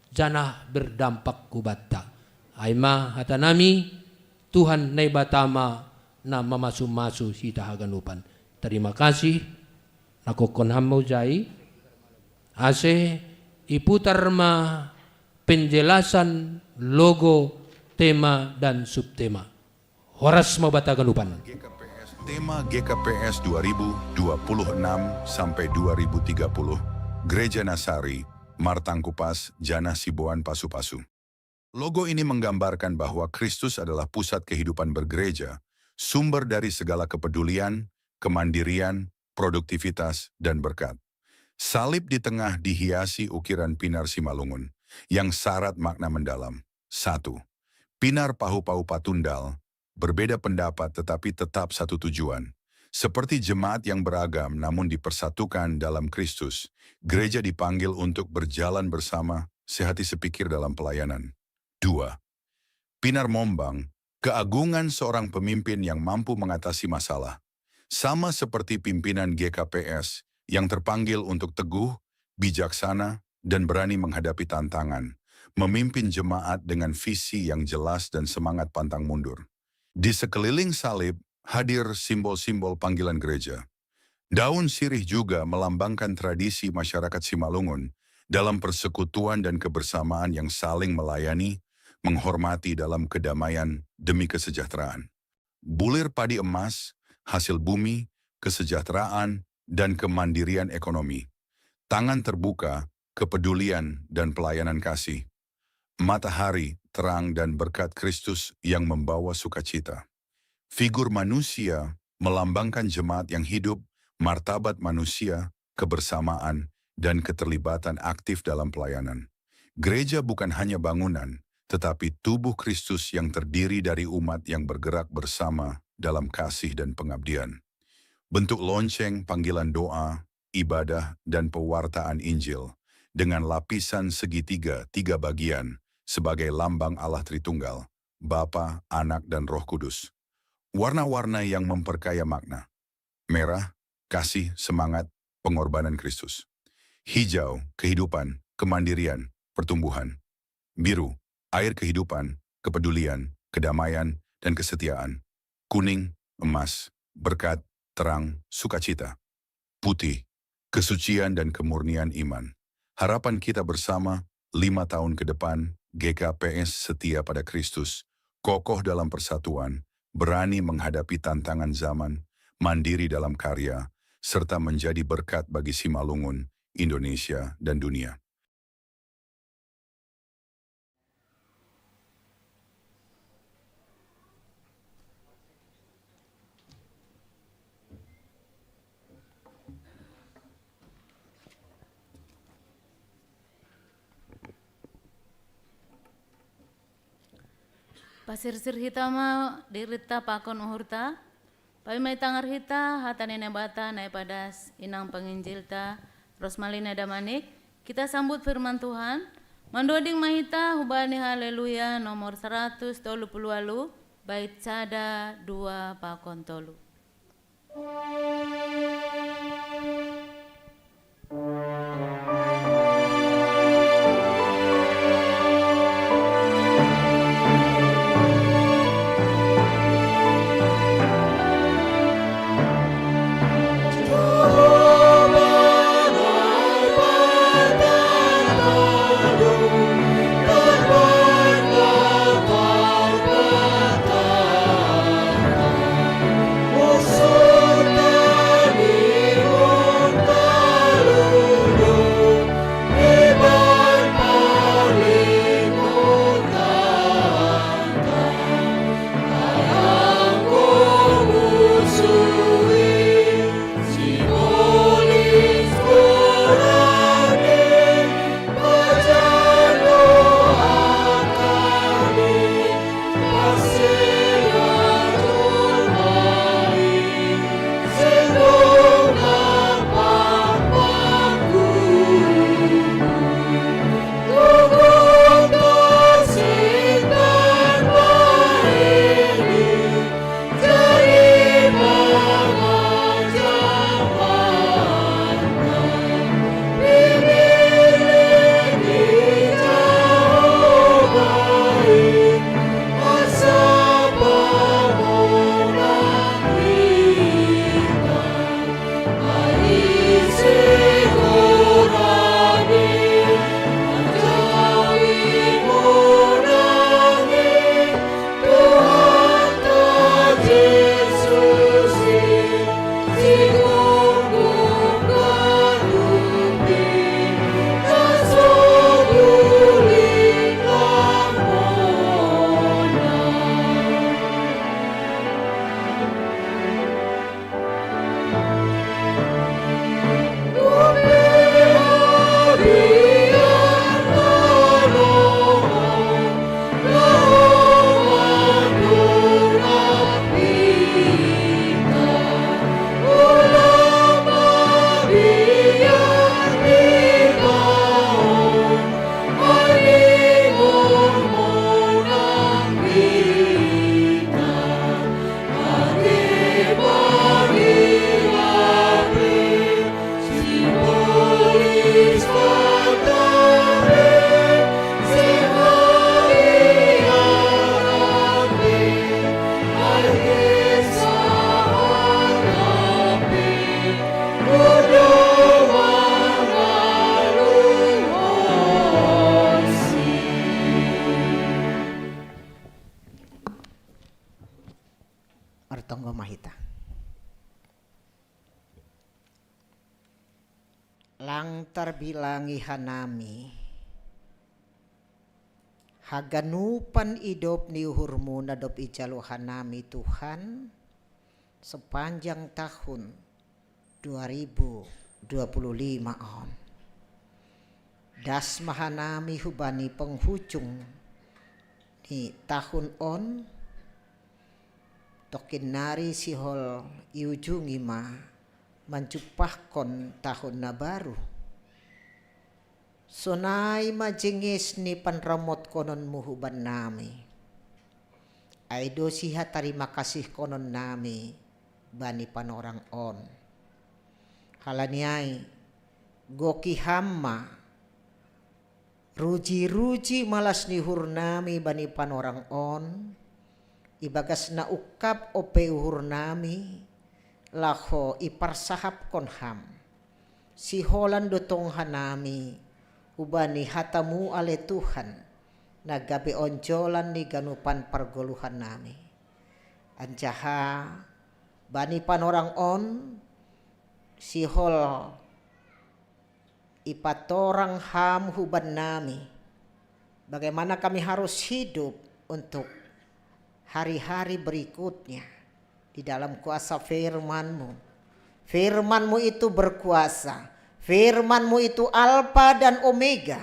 janah berdampak kubata. Aima hatanami Tuhan nai batama na mamasu-masu hita haganupan. Terima kasih nakokon hamau jai ase iputar ma penjelasan logo tema dan subtema. Horas Mabata Ganupan. Tema GKPS 2026 sampai 2030, Gereja Nasari, Martangkupas, Jana Sibuan Pasu-Pasu. Logo ini menggambarkan bahwa Kristus adalah pusat kehidupan bergereja, sumber dari segala kepedulian, kemandirian, produktivitas, dan berkat. Salib di tengah dihiasi ukiran pinar Simalungun, yang syarat makna mendalam. 1. Pinar Pahu-Pahu Patundal, berbeda pendapat tetapi tetap satu tujuan. Seperti jemaat yang beragam namun dipersatukan dalam Kristus, gereja dipanggil untuk berjalan bersama, sehati sepikir dalam pelayanan. 2. Pinar Mombang, keagungan seorang pemimpin yang mampu mengatasi masalah. Sama seperti pimpinan GKPS yang terpanggil untuk teguh, bijaksana, dan berani menghadapi tantangan, memimpin jemaat dengan visi yang jelas dan semangat pantang mundur. Di sekeliling salib hadir simbol-simbol panggilan gereja. Daun sirih juga melambangkan tradisi masyarakat Simalungun dalam persekutuan dan kebersamaan yang saling melayani, menghormati dalam kedamaian demi kesejahteraan. Bulir padi emas, hasil bumi, kesejahteraan, dan kemandirian ekonomi. Tangan terbuka, kepedulian, dan pelayanan kasih. Matahari, terang, dan berkat Kristus yang membawa sukacita. Figur manusia melambangkan jemaat yang hidup, martabat manusia, kebersamaan, dan keterlibatan aktif dalam pelayanan. Gereja bukan hanya bangunan, tetapi tubuh Kristus yang terdiri dari umat yang bergerak bersama dalam kasih dan pengabdian. Bentuk lonceng, panggilan doa, ibadah, dan pewartaan Injil dengan lapisan segitiga 3 bagian sebagai lambang Allah Tritunggal, Bapa, Anak, dan Roh Kudus. Warna-warna yang memperkaya makna. Merah, kasih, semangat, pengorbanan Kristus. Hijau, kehidupan, kemandirian, pertumbuhan. Biru, air kehidupan, kepedulian, kedamaian, dan kesetiaan. Kuning, emas, berkat, terang, sukacita. Putih, kesucian dan kemurnian iman. Harapan kita bersama 5 tahun ke depan, GKPS setia pada Kristus, kokoh dalam persatuan, berani menghadapi tantangan zaman, mandiri dalam karya, serta menjadi berkat bagi Simalungun, Indonesia, dan dunia. Pasirsir hitama dirita pakon uhurta, paimai tangar hita hatane nebata nae padas inang penginjilta Rosmalina Damanik. Kita sambut firman Tuhan. Mandoding mahita hubani haleluya nomor 130 bait sada 2 pakon tolu. Sota tarbilangi hanami. Haganupan idop ni uhurmu nadop ijalo hanami Tuhan sepanjang tahun 2025 on. Das mahanami hubani penghujung ni tahun on tokin nari sihol iujungi ma mencupahkon tahun na baru. Sonai majengis ni panramot konon muhuban nami. Aido siha terima kasih konon nami bani panorang on. Halaniai goki hamma ruji-ruji malas nihur nami bani panorang on. Ibagas na ukap ope uhur nami laho iparsahap konham. Si holan dotong hanami ubani hatamu ale Tuhan nagabe onjolan ni ganupan pergoluhan nami. Anjaha bani panorang on si hol ipatorang ham huban nami. Bagaimana kami harus hidup untuk hari-hari berikutnya di dalam kuasa firman-Mu. Firman-Mu itu berkuasa. Firman-Mu itu Alfa dan Omega.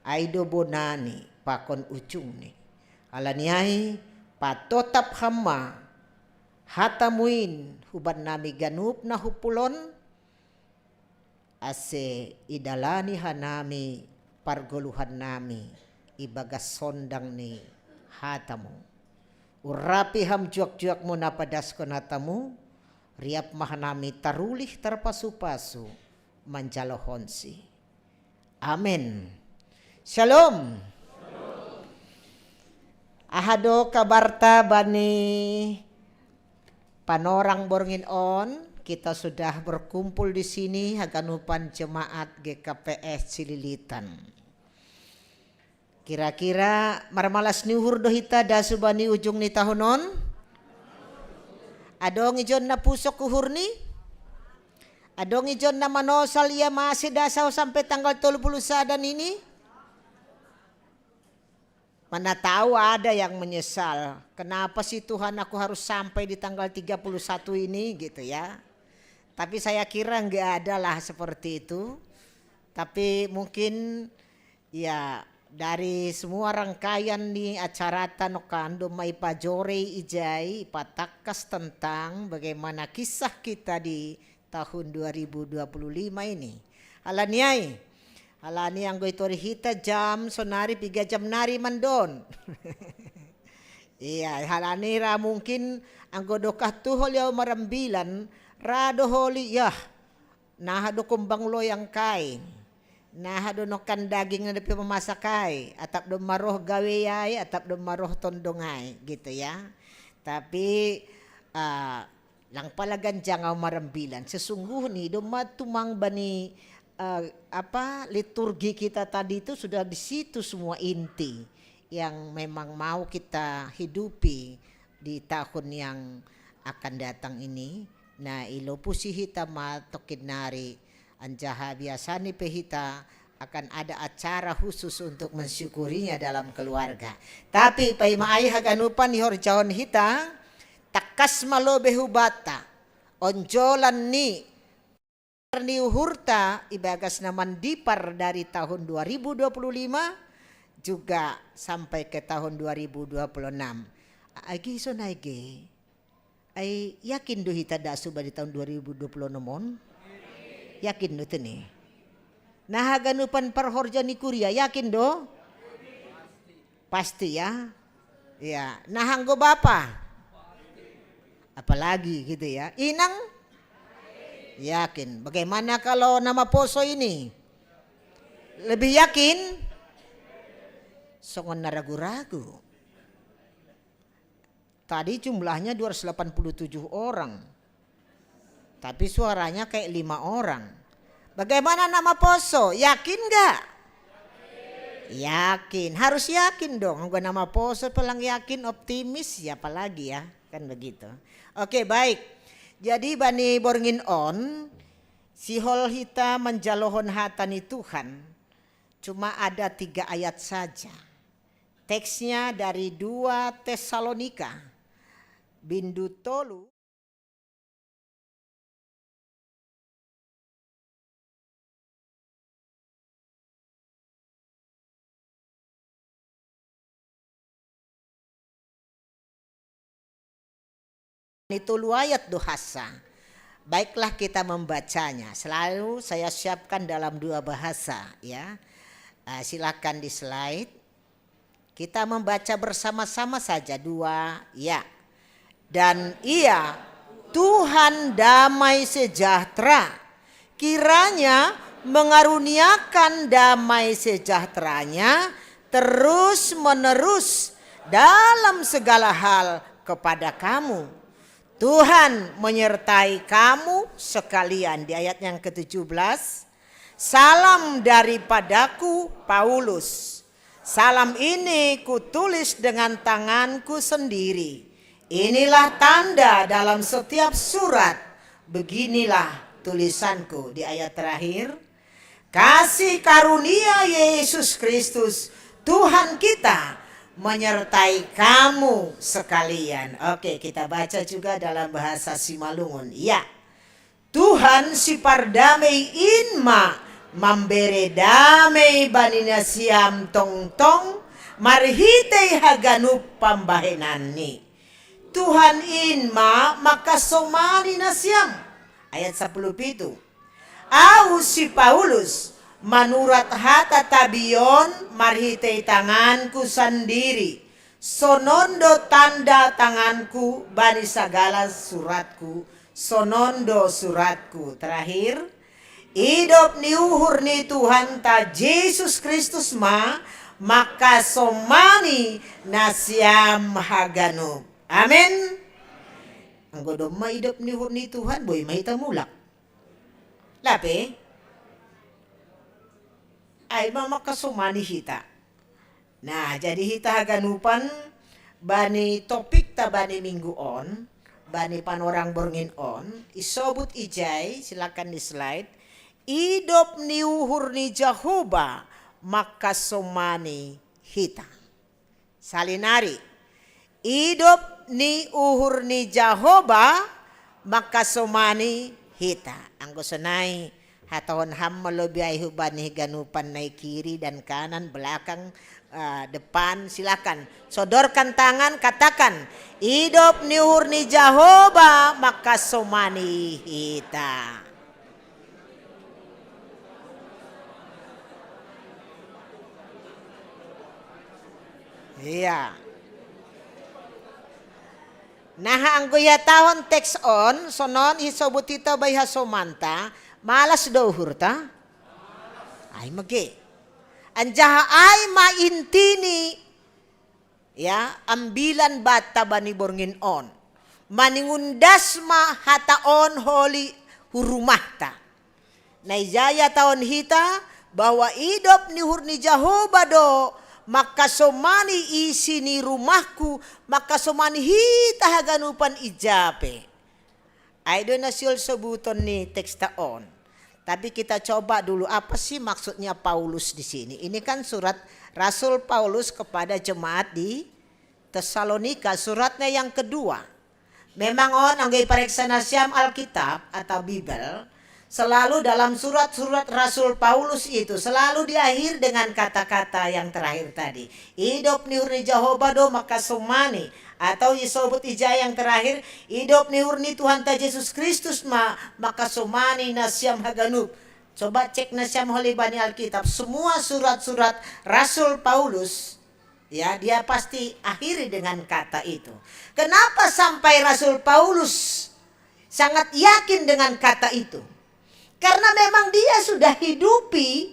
Aido bonani pakon ujungni. Alaniai patotap hama hatamuin huban nami ganup na hupulon. Ase idalani hanami pargoluhan nami ibagas sondang ni hatamu. Urapi ham juak-juak mo napadas kon hatamu. Riap mahanami tarulih terpasu-pasu manjalohonsi. Amin. Shalom. Ahado kabarta bani panorang borngin on. Kita sudah berkumpul di sini haganupan jemaat GKPS Cililitan. Kira-kira marmalas niuhur dohita dasubani ujung ni tahunon. Adong ijon na pusok uhur ni. Adong ijon na manosal ia masih dasaw sampai tanggal 30 sadan ini. Mana tahu ada yang menyesal. Kenapa sih Tuhan aku harus sampai di tanggal 31 ini gitu ya. Tapi saya kira enggak ada lah seperti itu. Tapi mungkin ya dari semua rangkaian nih acara tanokando mai pajore ijai patakas tentang bagaimana kisah kita di tahun 2025 ini. Alani yang gue hita jam sonari 3 jam nari mandon. Iya, halani ra mungkin anggo dokah tuhol yaw marambilan rado holi yah. Nah do kumbang lo yang kain. Nah do nokan daging na depi memasakai. Atap do maroh gaweyai, atap do maroh tondongai gitu ya. Tapi lang palagan jangaw marambilan. Sesungguhnya do matumang bani liturgi kita tadi itu sudah di situ semua inti yang memang mau kita hidupi di tahun yang akan datang ini. Nah ilo pusi hita matokin nari anjaha biasa nih pehita akan ada acara khusus untuk mensyukurinya dalam keluarga. Tapi pai maai haganupan ni horjaon hita takas malo behubata onjolan ni hurta ibagas naman dipar dari tahun 2025 juga sampai ke tahun 2026. Agi so naige. Ay yakin do hita dasu ba di tahun 2026 mon? Yakin do nih. Nah ganupan perhorja ni kuria yakin do? Pasti ya. Ya, nah hanggo bapa. Apalagi gitu ya. Inang yakin. Bagaimana kalau nama poso ini? Lebih yakin? Songon na ragu-ragu. Tadi jumlahnya 287 orang. Tapi suaranya kayak 5 orang. Bagaimana nama poso? Yakin gak? Yakin. Harus yakin dong. Gua nama poso pelang yakin, optimis ya apalagi ya. Kan begitu. Oke baik. Jadi bani borngin on Sihol hita menjalohon hatani Tuhan, cuma ada 3 ayat saja. Teksnya dari 2 Tesalonika, bindu tolu. Itu ayat dohasa. Baiklah kita membacanya. Selalu saya siapkan dalam 2 bahasa, ya. Silakan di slide. Kita membaca bersama-sama saja 2, ya. Dan ia Tuhan damai sejahtera kiranya mengaruniakan damai sejahteranya terus menerus dalam segala hal kepada kamu. Tuhan menyertai kamu sekalian. Di ayat yang ke-17. Salam daripadaku Paulus. Salam ini kutulis dengan tanganku sendiri. Inilah tanda dalam setiap surat. Beginilah tulisanku. Di ayat terakhir. Kasih karunia Yesus Kristus Tuhan kita menyertai kamu sekalian. Oke, kita baca juga dalam bahasa Simalungun. Ya. Tuhan si pardamai inma memberi damai banina siam tong tong marhitei haganup pambahenani. Tuhan inma maka somani nasiam. Ayat 17. Au si Paulus manurat hata tabion marhitei tanganku sendiri. Sonondo tanda tanganku bani segala suratku. Sonondo suratku. Terakhir. Hidup ni uhur ni Tuhan ta Yesus Kristus maka somani nasiam haganu. Amin. Anggo ma hidup ni uhur ni Tuhan boy mahita mulak. Lape. Ay mamakasumani hita. Nah, jadi hita haganupan bani topik ta bani minggu on, bani panorang borngin on, isobut ijay, silakan di slide. Idop ni uhur ni Jehovah makasumani hita. Salinari. Idop ni uhur ni Jehovah makasumani hita. Anggo senai hatahon ham melebihi hubani ganupan naik kiri dan kanan, belakang, depan. Silakan sodorkan tangan, katakan hidup ni uhur ni Jehovah maka somani hita. Iya. Nah anggo ya tahun teks on sonon isobutita bay hasomanta. Malas do hurta? Ay mage. Anjaha ay maintini ya ambilan bata bani borngin on. Maningundas ma hataon holi hurumahta. Naijaya tahun hita bahwa idop ni hurni Jehovah do maka somani isi ni rumahku maka somani hita haganupan ijape. Aido nasil sebuton nih teks taon. Tapi kita coba dulu apa sih maksudnya Paulus di sini. Ini kan surat Rasul Paulus kepada jemaat di Tesalonika, suratnya yang kedua. Memang anggai pareksana siam Alkitab atau Bible selalu dalam surat-surat Rasul Paulus itu selalu diakhir dengan kata-kata yang terakhir tadi. Hidup ni hurni Jehovah do maka somani. Atau isobut ijaya yang terakhir, hidup ni hurni Tuhan ta Yesus Kristus maka somani nasyam haganup. Coba cek nasyam holi bani Alkitab. Semua surat-surat Rasul Paulus, ya dia pasti akhiri dengan kata itu. Kenapa sampai Rasul Paulus sangat yakin dengan kata itu? Karena memang dia sudah hidupi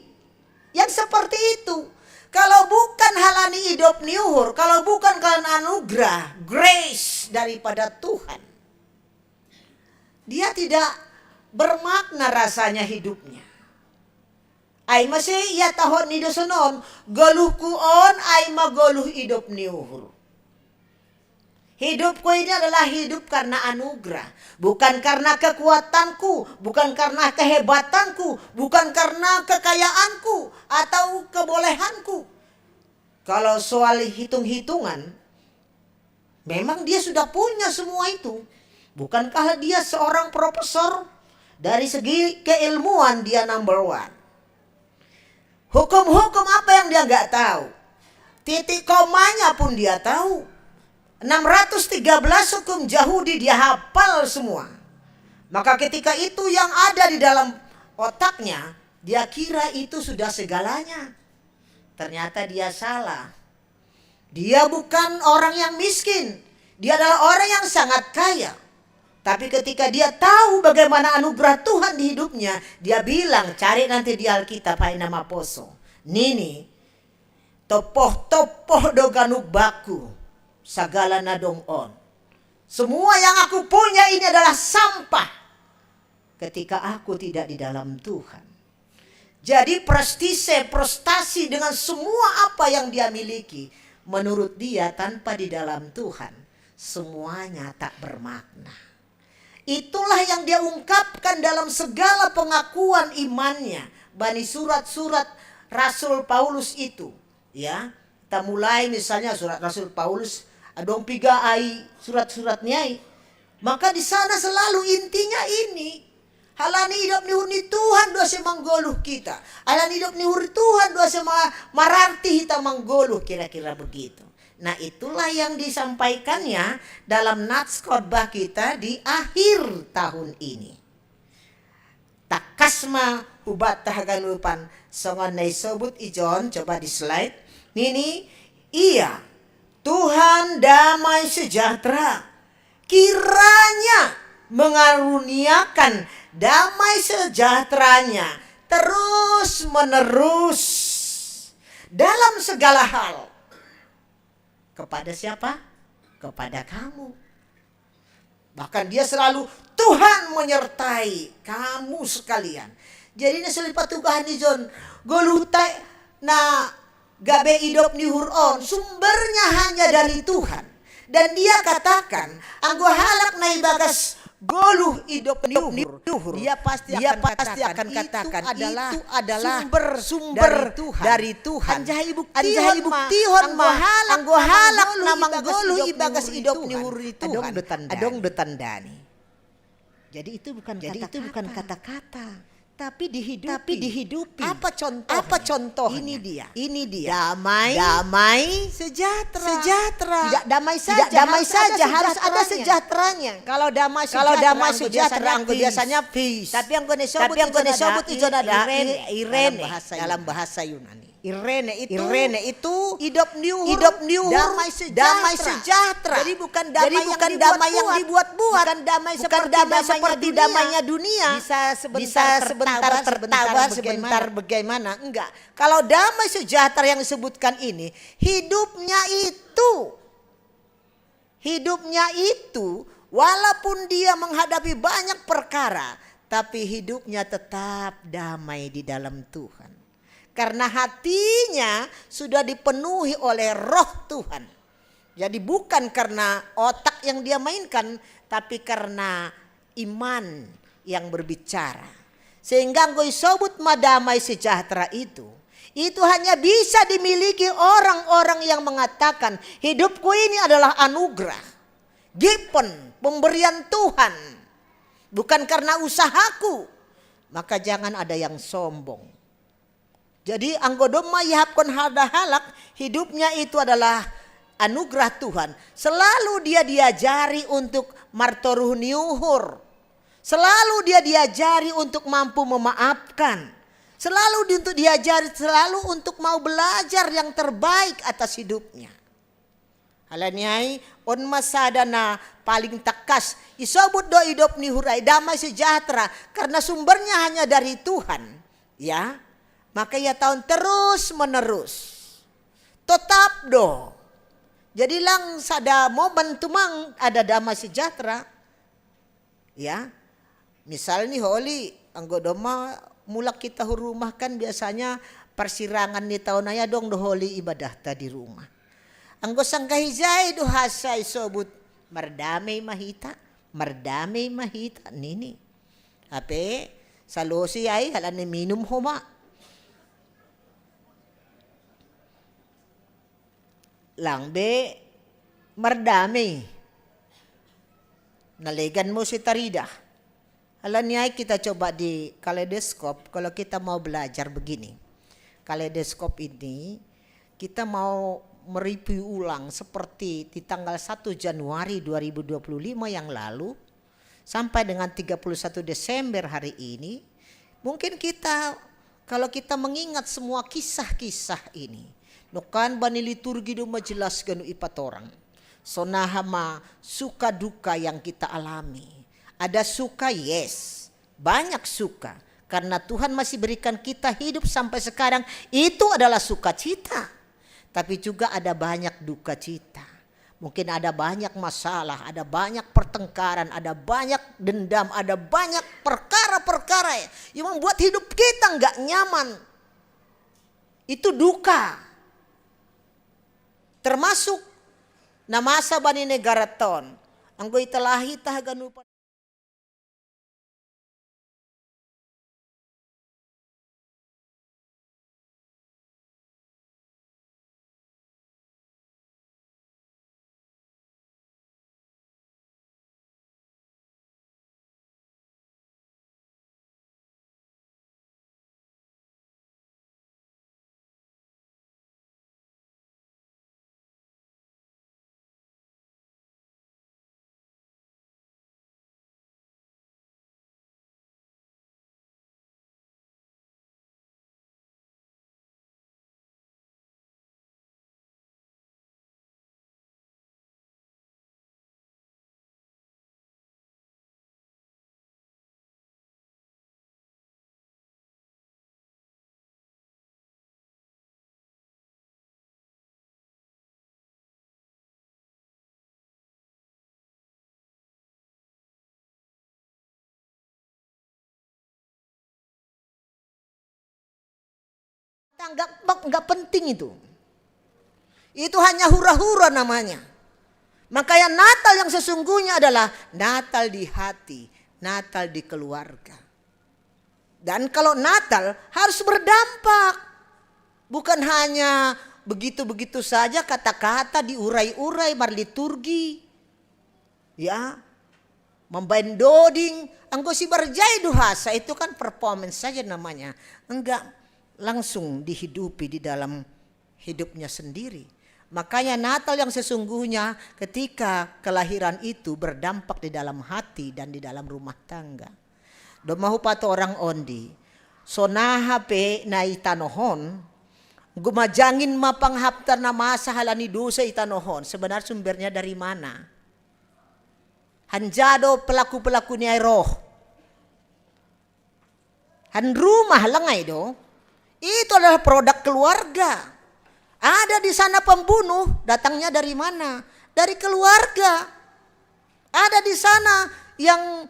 yang seperti itu. Kalau bukan halani hidup niuhur, kalau bukan karena anugerah, grace daripada Tuhan, dia tidak bermakna rasanya hidupnya. Ay masih ia tahun ni dosonon, galuh kuon ay magoluh hidup niuhur. Hidupku ini adalah hidup karena anugerah. Bukan karena kekuatanku, bukan karena kehebatanku, bukan karena kekayaanku atau kebolehanku. Kalau soal hitung-hitungan, memang dia sudah punya semua itu. Bukankah dia seorang profesor? Dari segi keilmuan dia number one. Hukum-hukum apa yang dia nggak tahu? Titik komanya pun dia tahu. 613 hukum Yahudi dia hafal semua. Maka ketika itu yang ada di dalam otaknya, dia kira itu sudah segalanya. Ternyata dia salah. Dia bukan orang yang miskin. Dia adalah orang yang sangat kaya. Tapi ketika dia tahu bagaimana anugerah Tuhan di hidupnya, dia bilang, cari nanti di Alkitab hai nama poso. Nini, topoh-topoh doganuk baku. Sagala nadong on. Semua yang aku punya ini adalah sampah ketika aku tidak di dalam Tuhan. Jadi prestasi dengan semua apa yang dia miliki, menurut dia tanpa di dalam Tuhan, semuanya tak bermakna. Itulah yang dia ungkapkan dalam segala pengakuan imannya. Bani surat-surat Rasul Paulus itu. Ya, kita mulai misalnya surat Rasul Paulus. Adong piga ai surat-suratnya. Maka di sana selalu intinya ini. Halani hidup ni hurni Tuhan doa semanggoluh kita. Halani hidup ni hurni Tuhan doa mararti kita manggoluh, kira-kira begitu. Nah, itulah yang disampaikannya dalam nats khotbah kita di akhir tahun ini. Takasma hubat tahaganupan songon nai sobut ijon, coba di slide. Nini, iya. Tuhan damai sejahtera kiranya mengaruniakan damai sejahteranya terus menerus dalam segala hal. Kepada siapa? Kepada kamu. Bahkan dia selalu Tuhan menyertai kamu sekalian. Jadi ini selipat tugahan ijon golutai na gabe idop ni huron, sumbernya hanya dari Tuhan. Dan dia katakan, anggo halak na ibagas goluh idop ni uhur, dia pasti akan katakan itu adalah sumber dari Tuhan. Anjahi buktihon anggo halak na manggoluh ibagas idop ni uhur itu adong detandani. Jadi itu bukan kata-kata. Tapi dihidupi. Apa contoh? Ini dia. Damai sejahtera. Tidak damai saja, harus ada sejahteranya. Kalau damai sejahtera anggo biasanya peace. Tapi anggo disebut itu adalah Irene dalam bahasa Yunani. Irene itu hidup niuhur damai sejahtera. Jadi bukan damai yang dibuat-buat, bukan damai seperti damainya dunia. Bisa sebentar tertawa, sebentar bagaimana? Enggak. Kalau damai sejahtera yang disebutkan ini, hidupnya itu walaupun dia menghadapi banyak perkara, tapi hidupnya tetap damai di dalam Tuhan. Karena hatinya sudah dipenuhi oleh roh Tuhan. Jadi bukan karena otak yang dia mainkan, tapi karena iman yang berbicara. Sehingga gue sebut madamai sejahtera itu hanya bisa dimiliki orang-orang yang mengatakan hidupku ini adalah anugerah. Given, pemberian Tuhan. Bukan karena usahaku. Maka jangan ada yang sombong. Jadi anggodoma yahapkon halak, hidupnya itu adalah anugerah Tuhan. Selalu dia diajari untuk martoruh niuhur. Selalu dia diajari untuk mampu memaafkan. Selalu untuk mau belajar yang terbaik atas hidupnya. Halaniai on masadana paling takas isobut do hidup nihurai damai sejahtera karena sumbernya hanya dari Tuhan. Ya. Maka ia tahun terus menerus. Tetap do. Jadi lang sada momen tumang ada damai sejahtera. Ya. Misal nih holi anggo doma mulak kita rumah kan biasanya persirangan ni tahun aya dong do holi ibadah ta di rumah. Anggo sanggahijay do hasay sobut mardamay mahita nini. Ape salosi ay hala ni minum homa. Lang be mardami. Naligan mo si Tarida. Hala niya kita coba di kaleidoskop kalau kita mau belajar begini. Kaleidoskop ini kita mau mereview ulang seperti di tanggal 1 Januari 2025 yang lalu sampai dengan 31 Desember hari ini. Mungkin kita kalau kita mengingat semua kisah-kisah ini, nukan bani liturgi do majelaskan ipat orang. Sonahama suka duka yang kita alami. Ada suka, yes, banyak suka. Karena Tuhan masih berikan kita hidup sampai sekarang, itu adalah sukacita. Tapi juga ada banyak duka cita. Mungkin ada banyak masalah, ada banyak pertengkaran, ada banyak dendam, ada banyak perkara-perkara yang membuat hidup kita nggak nyaman. Itu duka. Termasuk namasa bani negara ton. Anggo italahi tahaganupan. Enggak penting itu. Itu hanya hura-hura namanya. Makanya Natal yang sesungguhnya adalah Natal di hati, Natal di keluarga. Dan kalau Natal harus berdampak. Bukan hanya begitu-begitu saja kata-kata diurai-urai marliturgi. Ya. Membain doding, anggo si barjai duhasa itu kan performance saja namanya. Enggak langsung dihidupi di dalam hidupnya sendiri. Makanya Natal yang sesungguhnya ketika kelahiran itu berdampak di dalam hati dan di dalam rumah tangga. Domahu pato orang ondi. Sonaha pe na itanohon. Gumajangin mapanghaptar na masa halani dosa itanohon. Sebenarnya sumbernya dari mana? Hanjado pelaku-pelaku ni ay roh. Han rumah langay do. Itu adalah produk keluarga. Ada di sana pembunuh, datangnya dari mana? Dari keluarga. Ada di sana yang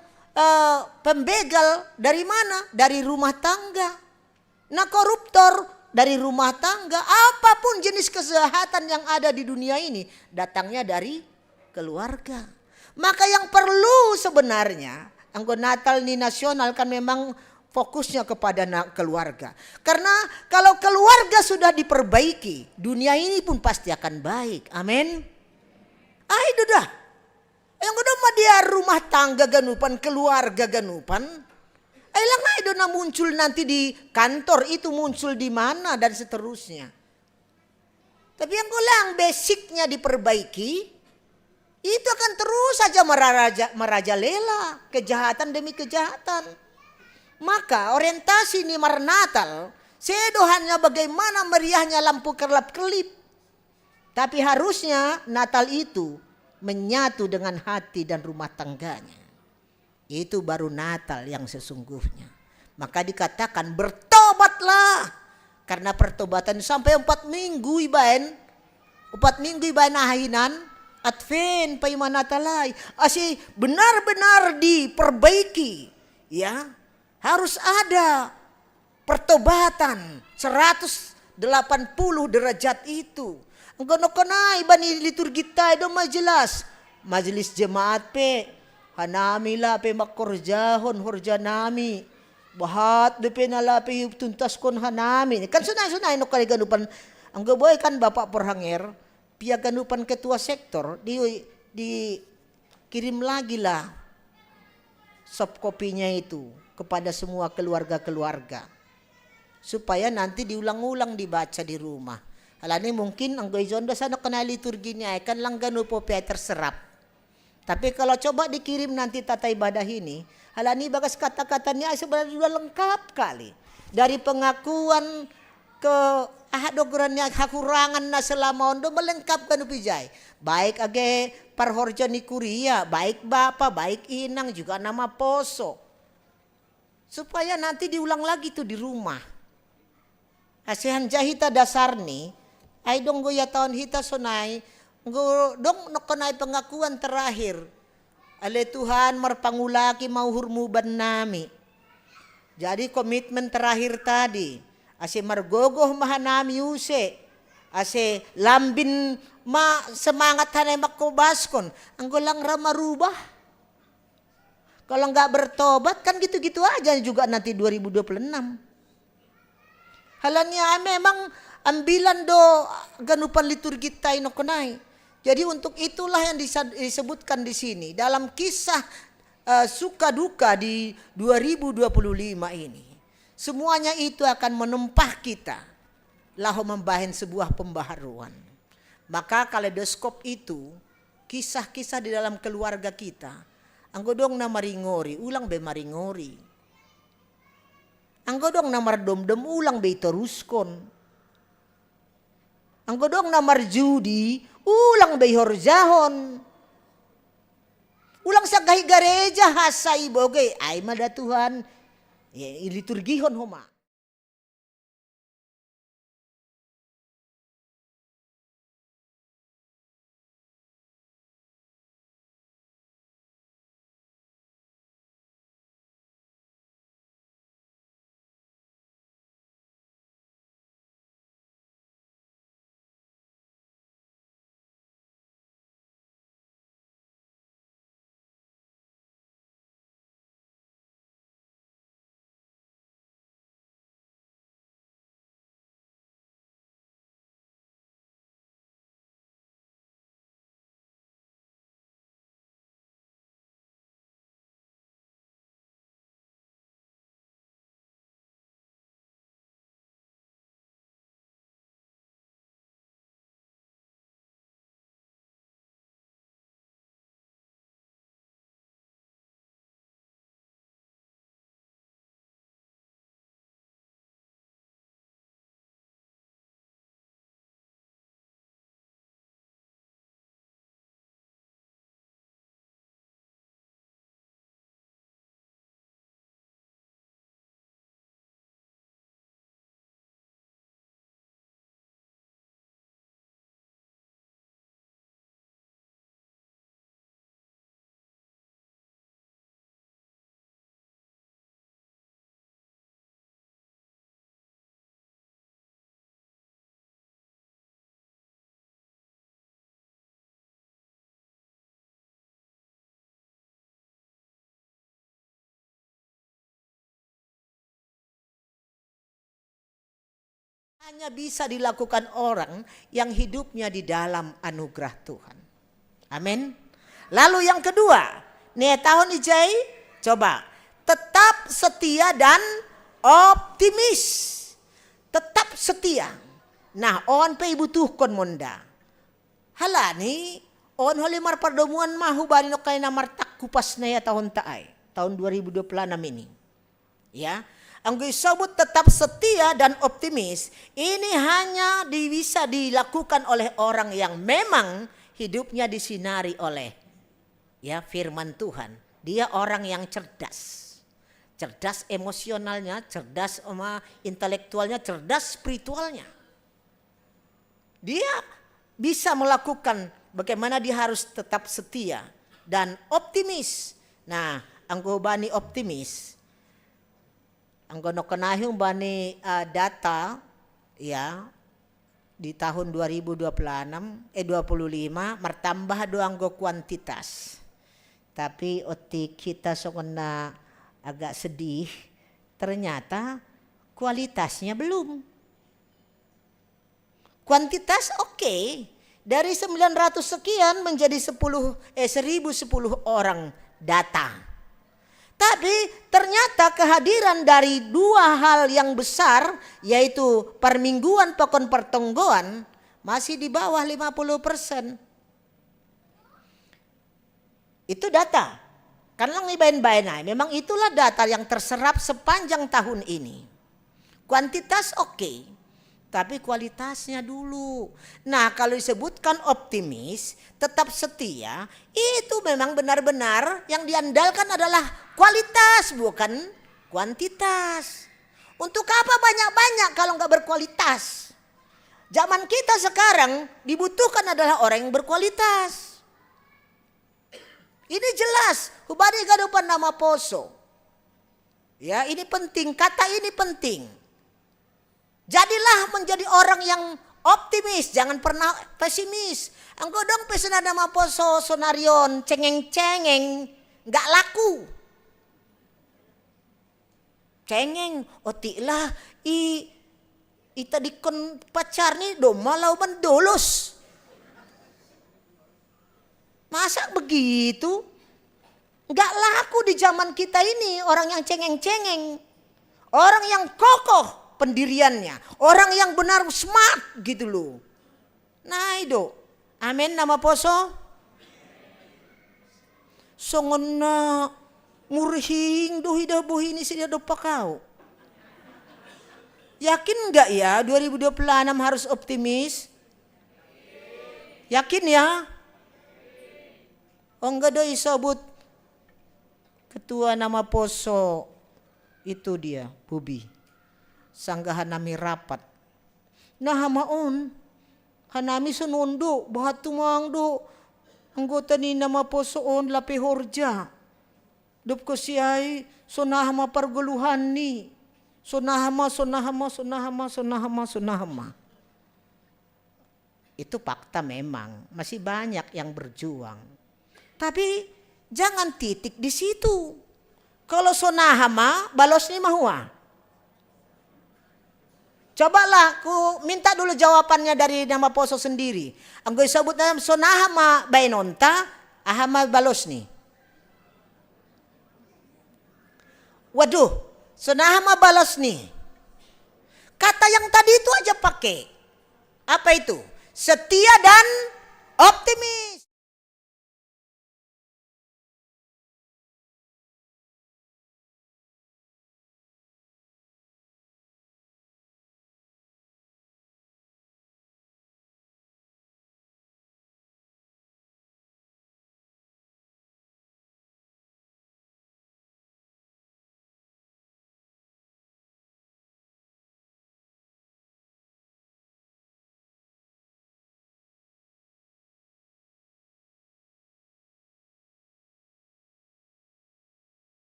pembegal dari mana? Dari rumah tangga. Nah, koruptor dari rumah tangga. Apapun jenis kejahatan yang ada di dunia ini datangnya dari keluarga. Maka yang perlu sebenarnya, anggota Natal ini nasional kan memang fokusnya kepada keluarga. Karena kalau keluarga sudah diperbaiki, dunia ini pun pasti akan baik. Amin. Itu dah. Yang kedua mah dia rumah tangga ganupan, keluarga ganupan. Lang itu na muncul nanti di kantor, itu muncul di mana dan seterusnya. Tapi yang kulang basicnya diperbaiki, itu akan terus saja merajalela kejahatan demi kejahatan. Maka orientasi ini Natal, sedohannya bagaimana meriahnya lampu kerlap-kelip. Tapi harusnya Natal itu menyatu dengan hati dan rumah tangganya. Itu baru Natal yang sesungguhnya. Maka dikatakan bertobatlah. Karena pertobatan sampai 4 minggu ibaen. 4 minggu ibaen ahinan. Advent paimanatalay. Asi benar-benar diperbaiki. Ya. Harus ada pertobatan 180 derajat itu. Anggono kanay bani liturgi tayo do majelas. majelis jemaat pe hanami la pe makorjahon horja nami bahat de pe nala pe tuntas kon hanami kan sunay no kali ganupan ang gaboy kan Bapak Perhanger pia ganupan ketua sektor di kirim lagi lah soft kopinya itu kepada semua keluarga-keluarga supaya nanti diulang-ulang dibaca di rumah. Halani mungkin ang goyzondo sana kena liturginya kan lang ganu po pia terserap. Tapi kalau coba dikirim nanti tata ibadah ini, halani bagas kata-katanya sebenarnya sudah lengkap kali. Dari pengakuan ke dogerannya hakurangan na selama ondo melengkapkan upijay. Baik age parhorja ni kuria, baik bapak, baik inang juga nama poso. Supaya nanti diulang lagi tuh di rumah. Asihan jahita dasar nih, ay dong goya tahun hita sonay, dong nokonay pengakuan terakhir. Ale Tuhan marpangulaki mauhurmuban nami. Jadi komitmen terakhir tadi, ase margogoh mahanami use, ase lambin semangat hanay makobaskon, ang golang ramarubah. Kalau nggak bertobat kan gitu-gitu aja juga nanti 2026. Halanya memang ambilan do ganupan liturgi tayo no kunay. Jadi untuk itulah yang disebutkan di sini dalam kisah suka duka di 2025 ini. Semuanya itu akan menempah kita lahu membahen sebuah pembaharuan. Maka kaleidoskop itu kisah-kisah di dalam keluarga kita. Anggodong na maringori, ulang be maringori. Anggodong na mardom-dom, ulang be itoruskon. Anggodong na marjudi, ulang be horjahon. Ulang sa gahigareja hasay bogey, ay madatuhan, iliturgihon homa. Hanya bisa dilakukan orang yang hidupnya di dalam anugerah Tuhan. Amin. Lalu yang kedua, nih tahun ijai, coba tetap setia dan optimis. Tetap setia. Nah, on pe ibutuhkon monda. Halani, on holimar perdomuan mahu bali no kay namartak kupas na ya tahun taay. Tahun 2026 ini. Ya. Ang disebut tetap setia dan optimis ini hanya bisa dilakukan oleh orang yang memang hidupnya disinari oleh firman Tuhan. Dia orang yang cerdas. Cerdas emosionalnya, cerdas intelektualnya, cerdas spiritualnya. Dia bisa melakukan bagaimana dia harus tetap setia dan optimis. Nah, ang bani optimis. Ang gono kanahyung bani data, di tahun 2025 mertambah doanggo kuantitas. Tapi otik kita sokona agak sedih, ternyata kualitasnya belum. Kuantitas oke, dari 900 sekian menjadi 1010 orang datang. Tapi ternyata kehadiran dari dua hal yang besar, yaitu permingguan pokon pertonggoan, masih di bawah 50%. Itu data. Karena ngibain-bain, memang itulah data yang terserap sepanjang tahun ini. Kuantitas oke, tapi kualitasnya dulu. Nah, kalau disebutkan optimis, tetap setia, itu memang benar-benar yang diandalkan adalah kualitas, bukan kuantitas. Untuk apa banyak-banyak kalau nggak berkualitas? Zaman kita sekarang dibutuhkan adalah orang yang berkualitas. Ini jelas, hubari gadupan nama poso. Ya, ini penting, kata ini penting. Jadilah menjadi orang yang optimis, jangan pernah pesimis. Anggo dong pesena nama poso sonarion cengeng-cengeng, nggak laku. Cengeng, otiklah ita dikon pacar nih do malau mendolos. Masa begitu? Nggak laku di zaman kita ini orang yang cengeng-cengeng. Orang yang kokoh pendiriannya. Orang yang benar smart gitu loh. Nah itu. Amin nama poso. Songona murhing dohidah bohini sidia dopa kau. Yakin enggak ya 2026 harus optimis? Yakin ya? Oh enggak doi sebut ketua nama poso itu dia Bubi. Sanggahan nami rapat. Nah hamaon hanami sunundo bahat tumangdo anggota ni nama posoon lapi horja. Dop ko siyay sonahama parguluhan ni. Sonahama. Itu fakta memang. Masih banyak yang berjuang. Tapi jangan titik di situ. Kalau sonahama balos ni mahua. Cobalah ku minta dulu jawabannya dari nama poso sendiri. Anggo disebut dalam sonahama bainonta ahama balos ni. Waduh, sonahama balos nih. Kata yang tadi itu aja pakai. Apa itu? Setia dan optimis.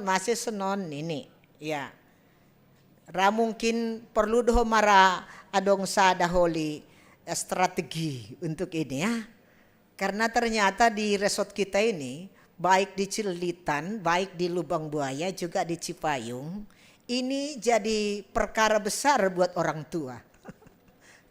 Masih senon ini. Ya. Mungkin perlu doh mara adong sadaholi strategi untuk ini ya. Karena ternyata di resort kita ini baik di Cililitan, baik di Lubang Buaya juga di Cipayung, ini jadi perkara besar buat orang tua.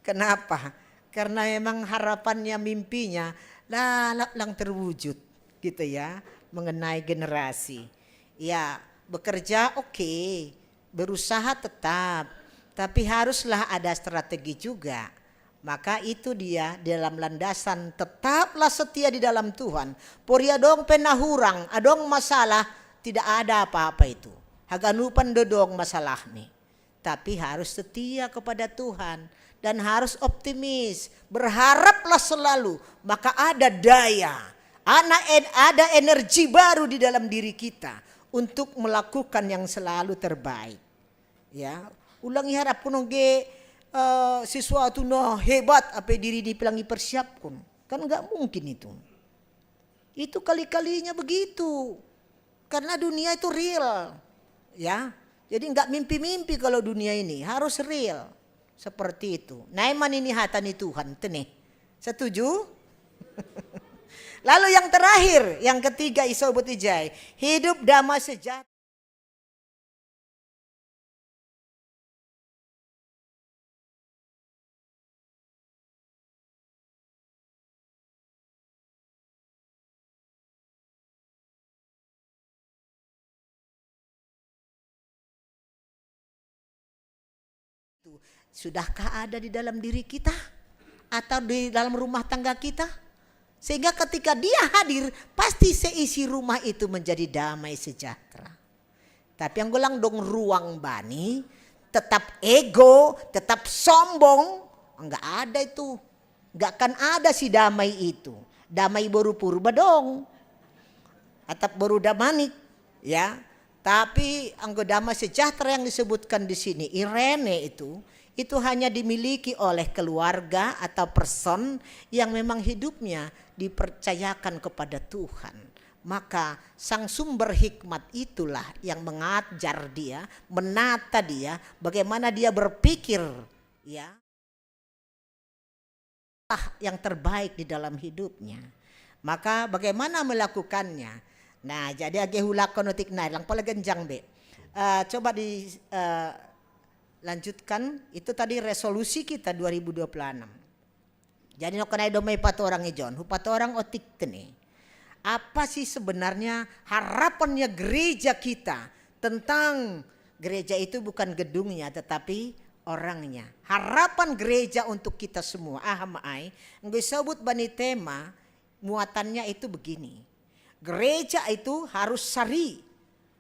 Kenapa? Karena memang harapannya, mimpinya lang terwujud gitu ya. Mengenai generasi. Ya bekerja oke. berusaha tetap, tapi haruslah ada strategi juga. Maka itu dia dalam landasan tetaplah setia di dalam Tuhan. Poria dong pernah hurang, adong masalah, tidak ada apa-apa itu. Haganupan dodong masalah nih. Tapi harus setia kepada Tuhan dan harus optimis. Berharaplah selalu, maka ada daya, ada energi baru di dalam diri kita untuk melakukan yang selalu terbaik. Ya, ulangi harap kuno sesuatu hebat apa diri dipelangi persiapkan. Kan nggak mungkin itu. Itu kali-kalinya begitu. Karena dunia itu real. Ya. Jadi nggak mimpi-mimpi kalau dunia ini, harus real. Seperti itu. Naiman ini hatani Tuhan, teneh. Setuju? Lalu yang terakhir, yang ketiga isobut ijai, hidup damai sejahtera. Sudahkah ada di dalam diri kita atau di dalam rumah tangga kita? Sehingga ketika dia hadir, pasti seisi rumah itu menjadi damai sejahtera. Tapi yang gulang dong ruang bani, tetap ego, tetap sombong, enggak ada itu. Enggak akan ada si damai itu. Damai baru purba dong. Atap baru damanik, ya. Tapi anggo damai sejahtera yang disebutkan di sini, Irene itu hanya dimiliki oleh keluarga atau person yang memang hidupnya dipercayakan kepada Tuhan. Maka sang sumber hikmat itulah yang mengajar dia, menata dia, bagaimana dia berpikir, ya, yang terbaik di dalam hidupnya. Maka bagaimana melakukannya? Nah, jadi age hulakon utik naik lang pala genjang be. Coba di lanjutkan, itu tadi resolusi kita 2026. Jadi no kenai domai 4 orang ijon, 4 orang otik tene. Apa sih sebenarnya harapannya gereja kita tentang gereja itu bukan gedungnya tetapi orangnya. Harapan gereja untuk kita semua. Maai, nggak sebut bani tema muatannya itu begini. Gereja itu harus sari,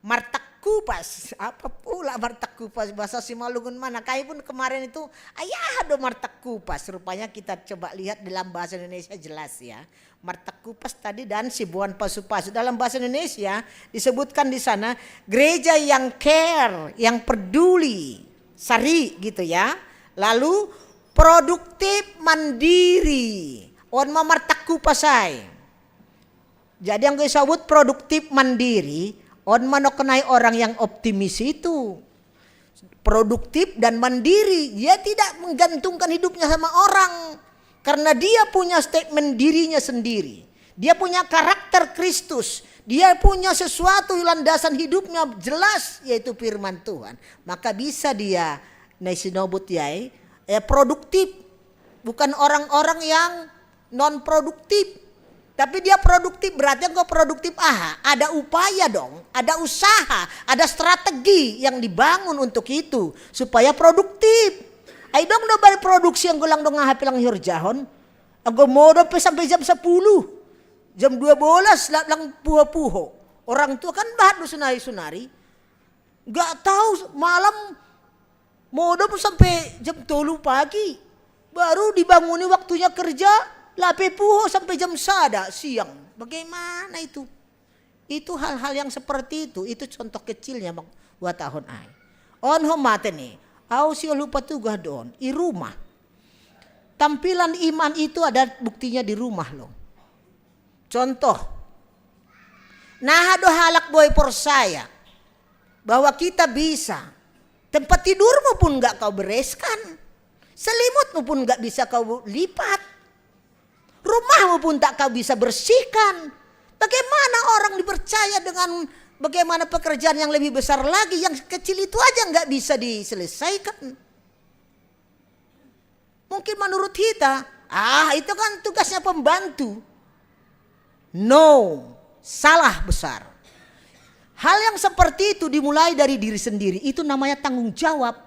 martak kupas. Apa pula martak kupas? Bahasa Simalungun mana? Kai pun kemarin itu ayah ada martak kupas. Rupanya kita coba lihat dalam bahasa Indonesia jelas ya. Martak kupas tadi dan Sibuan Pasu-Pasu. Dalam bahasa Indonesia disebutkan di sana gereja yang care, yang peduli, sari gitu ya. Lalu produktif mandiri. On martak kupas saya. Jadi yang disebut produktif mandiri, on manokenai orang yang optimis itu. Produktif dan mandiri, dia tidak menggantungkan hidupnya sama orang. Karena dia punya statement dirinya sendiri. Dia punya karakter Kristus. Dia punya sesuatu landasan hidupnya jelas, yaitu firman Tuhan. Maka bisa dia, naisinobut yai, produktif. Bukan orang-orang yang non produktif. Tapi dia produktif, berarti enggak produktif. Ada upaya dong, ada usaha, ada strategi yang dibangun untuk itu supaya produktif. Ay dong no bari produksi yang gulang dong ngahapi lang hirjahon. Aku mau sampai jam 10. Jam 12 lang puho-puho. Orang tua kan bahat do sunari-sunari. Enggak tahu malam mau sampai jam 3 pagi. Baru dibanguni waktunya kerja. Lape puho sampai jam sada siang. Bagaimana itu? Itu hal-hal yang seperti itu. Itu contoh kecilnya buat tahun ai. On homate nih. Au si lupa tugah don. I rumah. Tampilan iman itu ada buktinya di rumah loh. Contoh. Nah do halak boy por saya. Bahwa kita bisa. Tempat tidurmu pun gak kau bereskan. Selimutmu pun gak bisa kau lipat. Rumahmu pun tak kau bisa bersihkan. Bagaimana orang dipercaya dengan bagaimana pekerjaan yang lebih besar lagi, yang kecil itu aja nggak bisa diselesaikan. Mungkin menurut kita, itu kan tugasnya pembantu. No, salah besar. Hal yang seperti itu dimulai dari diri sendiri, itu namanya tanggung jawab.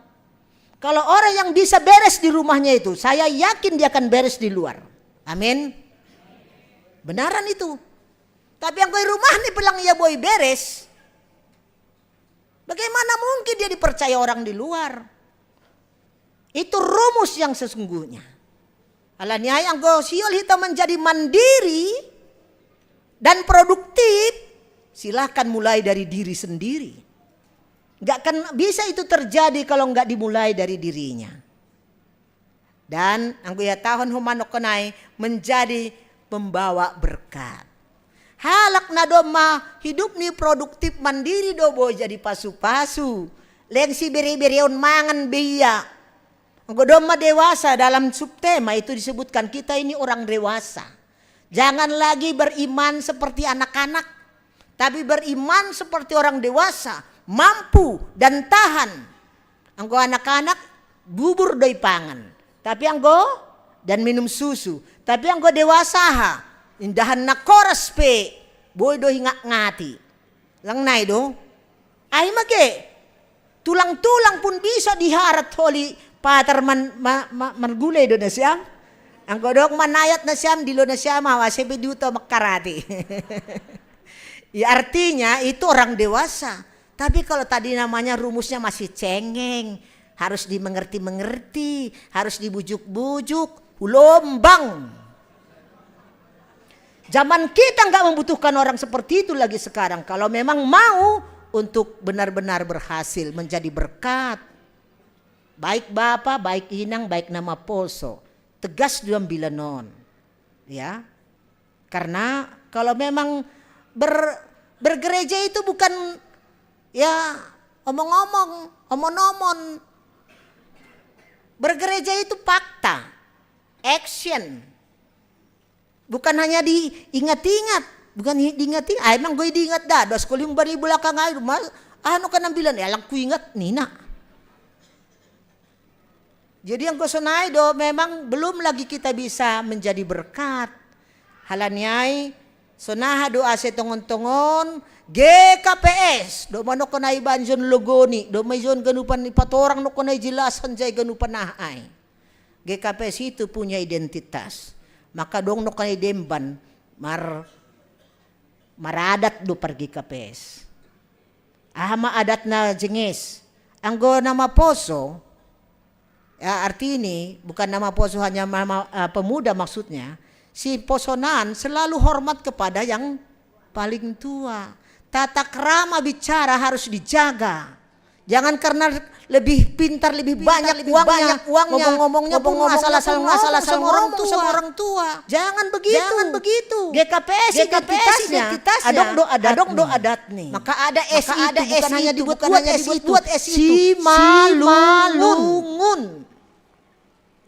Kalau orang yang bisa beres di rumahnya itu, saya yakin dia akan beres di luar. Amin. Benaran itu. Tapi yang di rumah nih bilang ya boy beres. Bagaimana mungkin dia dipercaya orang di luar? Itu rumus yang sesungguhnya. Alanya yang gosiol kita menjadi mandiri dan produktif. Silahkan mulai dari diri sendiri. Gak akan bisa itu terjadi kalau nggak dimulai dari dirinya. Dan ang kuya tahun humanok kenai menjadi pembawa berkat. Halak na doma hidup ni produktif mandiri do boy jadi pasu-pasu. Leng si beri-berion mangan biya. Ang doma dewasa dalam subtema itu disebutkan kita ini orang dewasa. Jangan lagi beriman seperti anak-anak. Tapi beriman seperti orang dewasa, mampu dan tahan. Anggo anak-anak bubur doi pangan, tapi anggo dan minum susu. Tapi anggo dewasa indahan na koras pe, boy doi ngati. Lang nai do, ay mage tulang-tulang pun bisa diharat holi patar margulay do na siyam. Anggo dok manayat na siyam, dilo na siyam awase duto makarati. Ya artinya itu orang dewasa. Tapi kalau tadi namanya rumusnya masih cengeng, harus dimengerti-mengerti, harus dibujuk-bujuk, lombang. Zaman kita nggak membutuhkan orang seperti itu lagi sekarang. Kalau memang mau untuk benar-benar berhasil menjadi berkat. Baik Bapa, baik Inang, baik nama Poso. Tegas dalam bilanon. Ya. Karena kalau memang bergereja itu bukan ya omong-omong. Bergereja itu fakta, action. Bukan hanya diingat-ingat, bukan diingat-ingat. Emang gue diingat dah, 25 bari belakang ayo, ano ka nang bilan, alang ku ingat nina. Jadi yang kusonay do memang belum lagi kita bisa menjadi berkat. Halanyay sonaha do ase tongon-tongon GKPS do manok ko na ibanjon logoni do may zon ganupan ni patorang no ko na jelasan jay ganupan nahay. GKPS itu punya identitas. Maka dong no kanay demban maradat do par GKPS. Ahama adat na jengis. Anggo nama Poso ya arti ini bukan nama Poso hanya pemuda maksudnya. Si Posonan selalu hormat kepada yang paling tua. Tata krama bicara harus dijaga. Jangan karena lebih pintar, lebih banyak uangnya, ngomong-ngomongnya pun asal-asal sama orang tua. Jangan begitu. GKPS identitasnya. Adong do adat nih. Maka ada SI itu bukan hanya dibuat SI itu. Simalungun.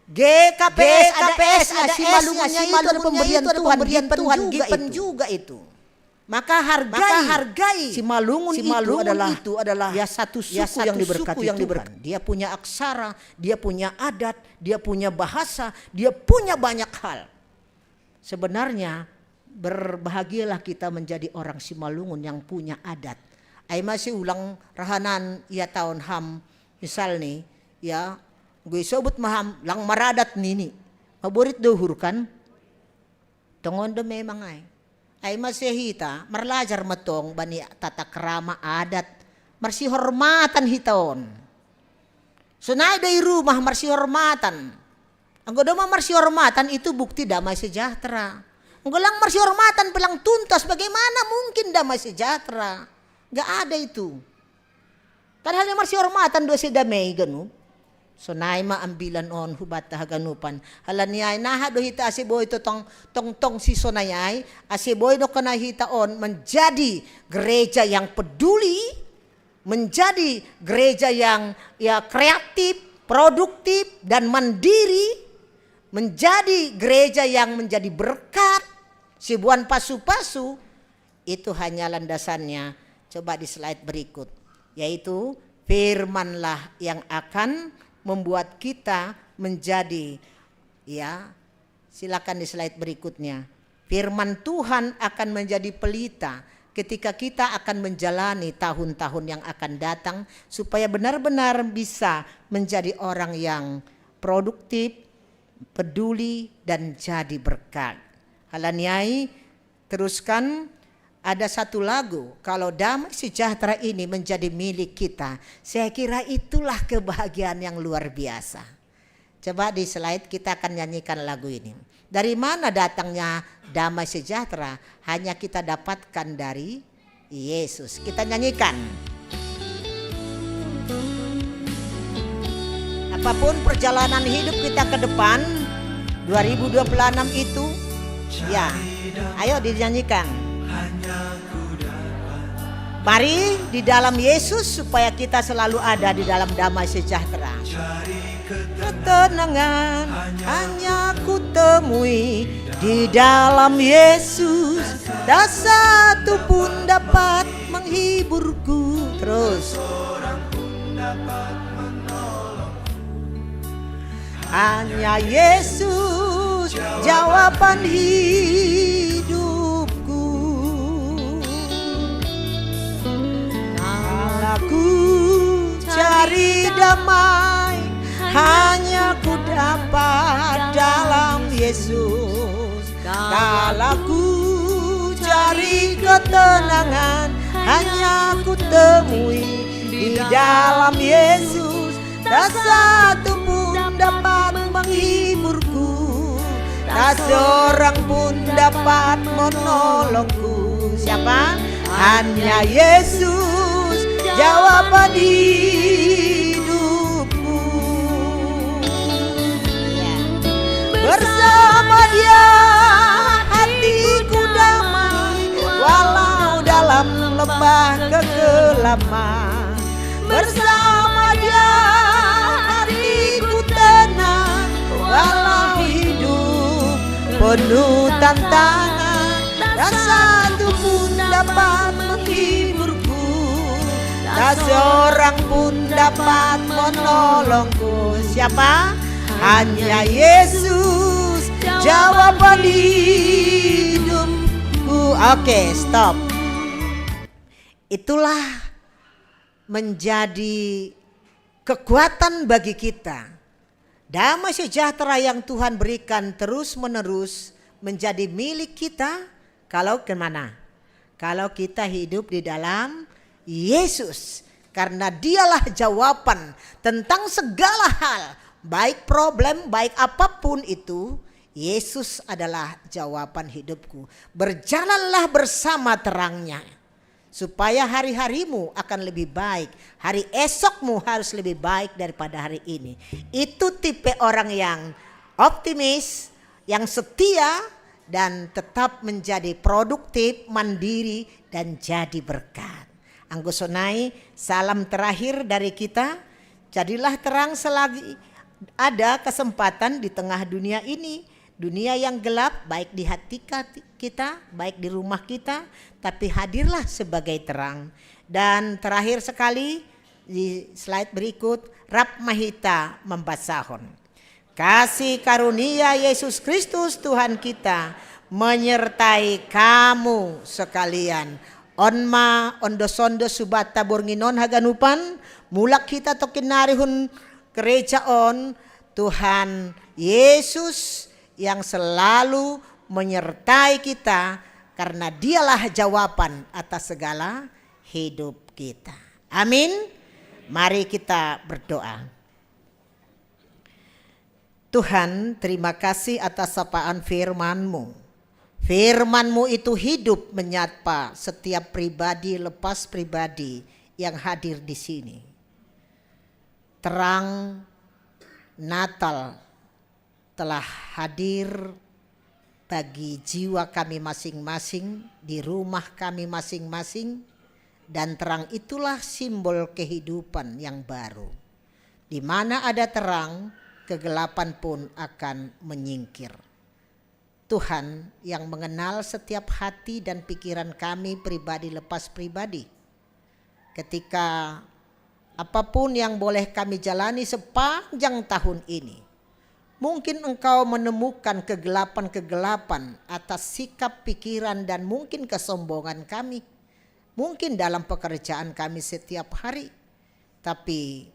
GKPS ada Simalungunnya itu ada pemberian Tuhan, given juga itu. Maka hargai Simalungun itu adalah ya satu suku yang diberkati Tuhan. Dia punya aksara, dia punya adat, dia punya bahasa, dia punya banyak hal. Sebenarnya berbahagialah kita menjadi orang Simalungun yang punya adat. Ay masih ulang rahanan ya tahun ham misal nih ya gue sobut maham lang maradat nini. Maburit dohur kan? Tongon do memang ay masih hita marlajar matong bani tata krama adat marsi hormatan hitaon. Sunay dari rumah marsi hormatan. Ang godoma marsi hormatan itu bukti damai sejahtera. Ang golang marsi hormatan bilang tuntas bagaimana mungkin damai sejahtera? Gak ada itu. Padahal marsi hormatan do si damai ganu. So naima ambilan on hubat haganupan. Halan niya naha do hita si boy to tong si sonayay. Asi boy do kana hita on menjadi gereja yang peduli, menjadi gereja yang ya kreatif, produktif dan mandiri, menjadi gereja yang menjadi berkat. Si buan pasu-pasu itu hanya landasannya. Coba di slide berikut, yaitu firmanlah yang akan membuat kita menjadi ya silakan di slide berikutnya. Firman Tuhan akan menjadi pelita ketika kita akan menjalani tahun-tahun yang akan datang, supaya benar-benar bisa menjadi orang yang produktif, peduli, dan jadi berkat. Halaniai teruskan, ada satu lagu, kalau damai sejahtera ini menjadi milik kita, saya kira itulah kebahagiaan yang luar biasa. Coba di slide kita akan nyanyikan lagu ini. Dari mana datangnya damai sejahtera? Hanya kita dapatkan dari Yesus. Kita nyanyikan. Apapun perjalanan hidup kita ke depan 2026 itu, ya, ayo dinyanyikan. Mari di dalam Yesus supaya kita selalu ada di dalam damai sejahtera. Ketenangan hanya ku temui di dalam Yesus, tak satu pun dapat menghiburku. Terus. Hanya Yesus jawaban hidupku. Aku cari damai hanya ku dapat dalam Yesus. Kalau ku cari ketenangan hanya ku temui di dalam Yesus, tak satu pun dapat menghiburku, tak seorang pun dapat menolongku. Siapa? Hanya Yesus jawaban hidupku. Bersama Dia hatiku damai, walau dalam lembah kegelapan. Bersama Dia hatiku tenang, walau hidup penuh tantangan, tak satu pun dapat menghiburku, tak seorang pun dapat menolongku. Siapa? Hanya Yesus jawaban hidupku. Oke, stop. Itulah menjadi kekuatan bagi kita. Damai sejahtera yang Tuhan berikan terus-menerus menjadi milik kita kalau kemana? Kalau kita hidup di dalam Yesus. Karena Dialah jawaban tentang segala hal. Baik problem, baik apapun itu, Yesus adalah jawaban hidupku. Berjalanlah bersama terangnya, supaya hari-harimu akan lebih baik. Hari esokmu harus lebih baik daripada hari ini. Itu tipe orang yang optimis, yang setia, dan tetap menjadi produktif, mandiri, dan jadi berkat. Anggusonai, salam terakhir dari kita. Jadilah terang selagi ada kesempatan di tengah dunia ini. Dunia yang gelap, baik di hati kita, baik di rumah kita, tapi hadirlah sebagai terang. Dan terakhir sekali di slide berikut, Rab Mahita membasahon. Kasih karunia Yesus Kristus Tuhan kita menyertai kamu sekalian. Onma ondosondo subata bornginon haganupan mulak kita tokinarihun gereja on Tuhan Yesus yang selalu menyertai kita, karena Dialah jawaban atas segala hidup kita. Amin. Mari kita berdoa. Tuhan, terima kasih atas sapaan firman-Mu. Firman-Mu itu hidup menyapa setiap pribadi lepas pribadi yang hadir di sini. Terang Natal telah hadir bagi jiwa kami masing-masing, di rumah kami masing-masing, dan terang itulah simbol kehidupan yang baru. Di mana ada terang, kegelapan pun akan menyingkir. Tuhan yang mengenal setiap hati dan pikiran kami pribadi lepas pribadi. Ketika apapun yang boleh kami jalani sepanjang tahun ini, mungkin Engkau menemukan kegelapan-kegelapan atas sikap pikiran dan mungkin kesombongan kami. mungkin dalam pekerjaan kami setiap hari. Tapi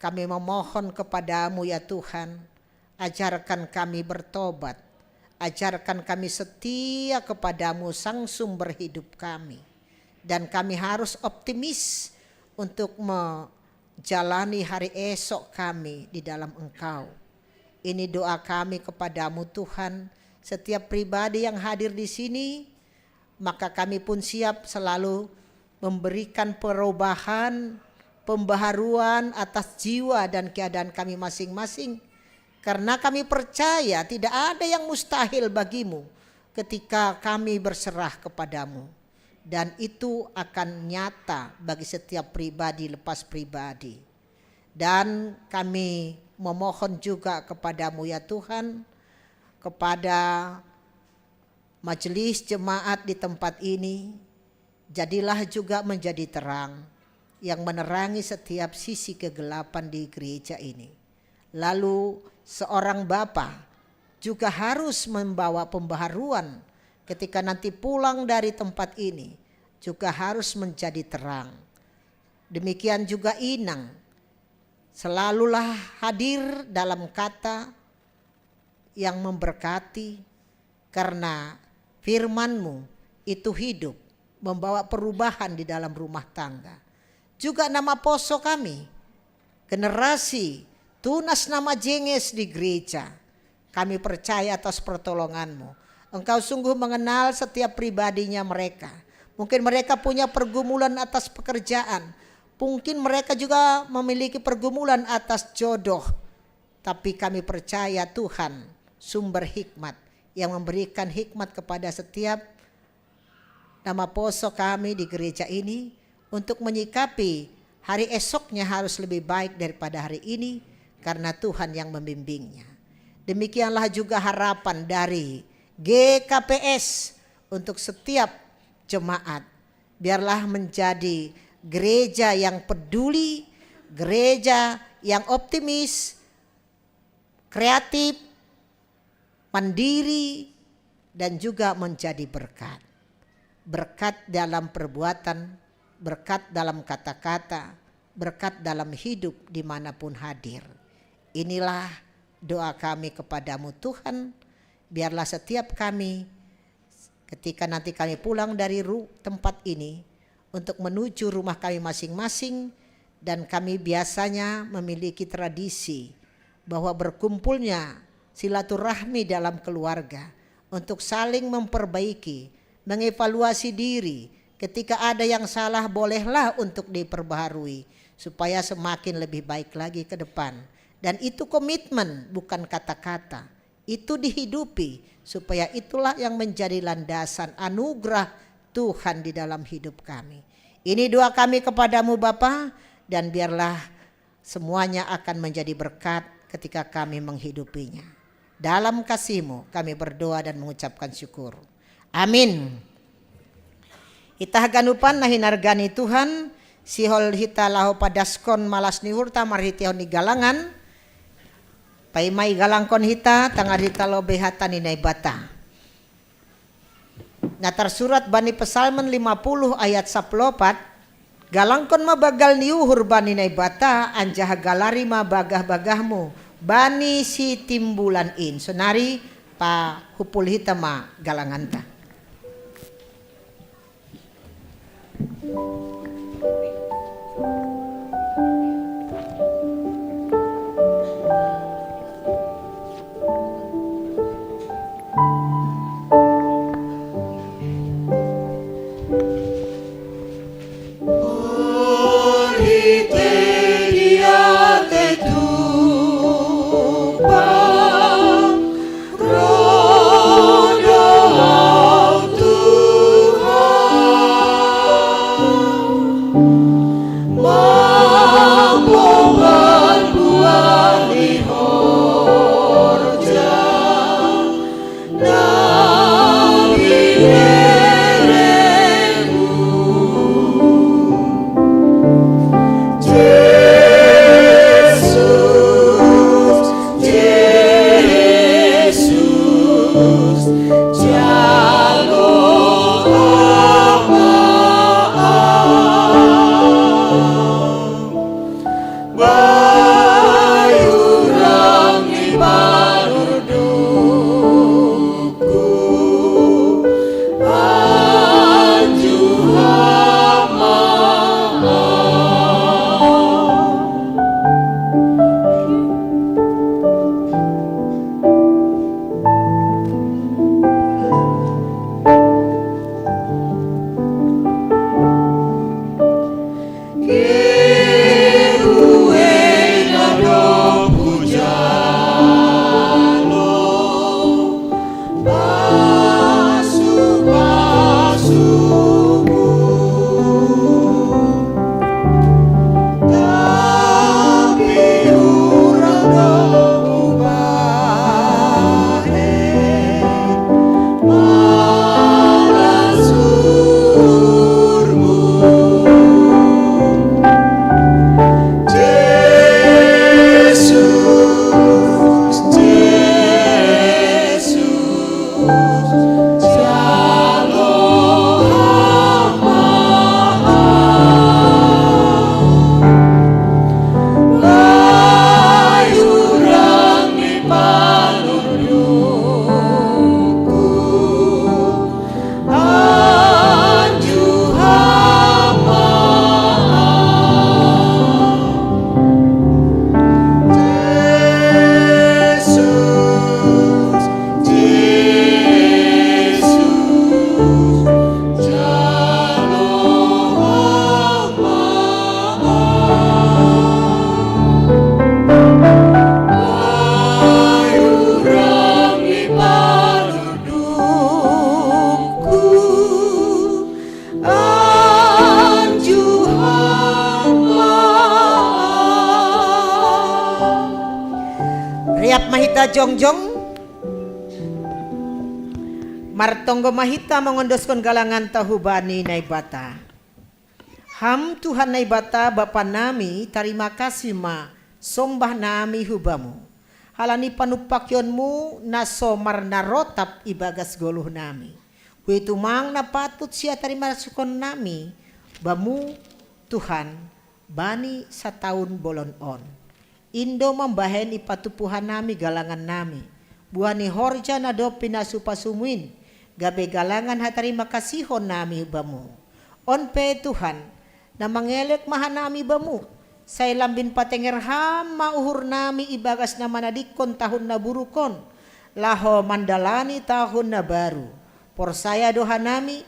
kami memohon kepadamu ya Tuhan, ajarkan kami bertobat, ajarkan kami setia kepadamu Sang Sumber hidup kami. Dan kami harus optimis untuk menjalani hari esok kami di dalam Engkau. Ini doa kami kepadamu Tuhan, setiap pribadi yang hadir di sini, maka kami pun siap selalu memberikan perubahan, pembaharuan atas jiwa dan keadaan kami masing-masing. Karena kami percaya tidak ada yang mustahil bagimu ketika kami berserah kepadamu. Dan itu akan nyata bagi setiap pribadi lepas pribadi. Dan kami memohon juga kepadamu ya Tuhan, kepada majelis jemaat di tempat ini, jadilah juga menjadi terang yang menerangi setiap sisi kegelapan di gereja ini. Lalu seorang bapa juga harus membawa pembaharuan ketika nanti pulang dari tempat ini, juga harus menjadi terang. Demikian juga Inang, selalulah hadir dalam kata yang memberkati, karena firman-Mu itu hidup, membawa perubahan di dalam rumah tangga. Juga nama poso kami, generasi tunas nama jenges di gereja, kami percaya atas pertolongan-Mu. Engkau sungguh mengenal setiap pribadinya mereka. Mungkin mereka punya pergumulan atas pekerjaan, mungkin mereka juga memiliki pergumulan atas jodoh. Tapi kami percaya Tuhan sumber hikmat yang memberikan hikmat kepada setiap nama poso kami di gereja ini untuk menyikapi hari esoknya harus lebih baik daripada hari ini, karena Tuhan yang membimbingnya. Demikianlah juga harapan dari GKPS untuk setiap jemaat. Biarlah menjadi gereja yang peduli, gereja yang optimis, kreatif, mandiri, dan juga menjadi berkat. Berkat dalam perbuatan, berkat dalam kata-kata, berkat dalam hidup dimanapun hadir. Inilah doa kami kepadamu Tuhan. Biarlah setiap kami ketika nanti kami pulang dari tempat ini untuk menuju rumah kami masing-masing, dan kami biasanya memiliki tradisi bahwa berkumpulnya silaturahmi dalam keluarga untuk saling memperbaiki, mengevaluasi diri. Ketika ada yang salah bolehlah untuk diperbaharui supaya semakin lebih baik lagi ke depan. Dan itu komitmen, bukan kata-kata. Itu dihidupi, supaya itulah yang menjadi landasan anugerah Tuhan di dalam hidup kami. Ini doa kami kepadamu Bapa, dan biarlah semuanya akan menjadi berkat ketika kami menghidupinya. Dalam kasih-Mu kami berdoa dan mengucapkan syukur. Amin. Itah ganupan nahinargani Tuhan, sihol hita laho padaskon malas nihur tamar hitiaw ni galangan, paimay galangkon hita tangar hita lobe hata ninay bata. Na tersurat bani Pesalmen 50 ayat 14, galangkon mabagal niuhur bani nay bata, anjah galari mabagah-bagahmu bani si timbulan in. Sonari pa hupul hita ma galanganta. Tuhan bayurang ipanudukku anju Riap mahita jongjong Martonggo mahita mengondoskan galangan tahubani naibata. Ham Tuhan naibata Bapa nami terima kasih ma sombah nami hubamu. Halani panupakyonmu nasomar narotap ibagas goluh nami. Kuitu mang napatut sia terima sukon nami bamu Tuhan bani sataun bolon on. Indo membahen ipatupuhan nami galangan nami. Buani horja nado pinasupasumuin. Gabe galangan hatarima kasihon nami bamu. Onpe Tuhan na mangelek maha nami bamu. Say lambin patenger ham mauhur nami ibagas na manadikon tahun na burukon. Laho mandalani tahun na baru. Porsaya doha nami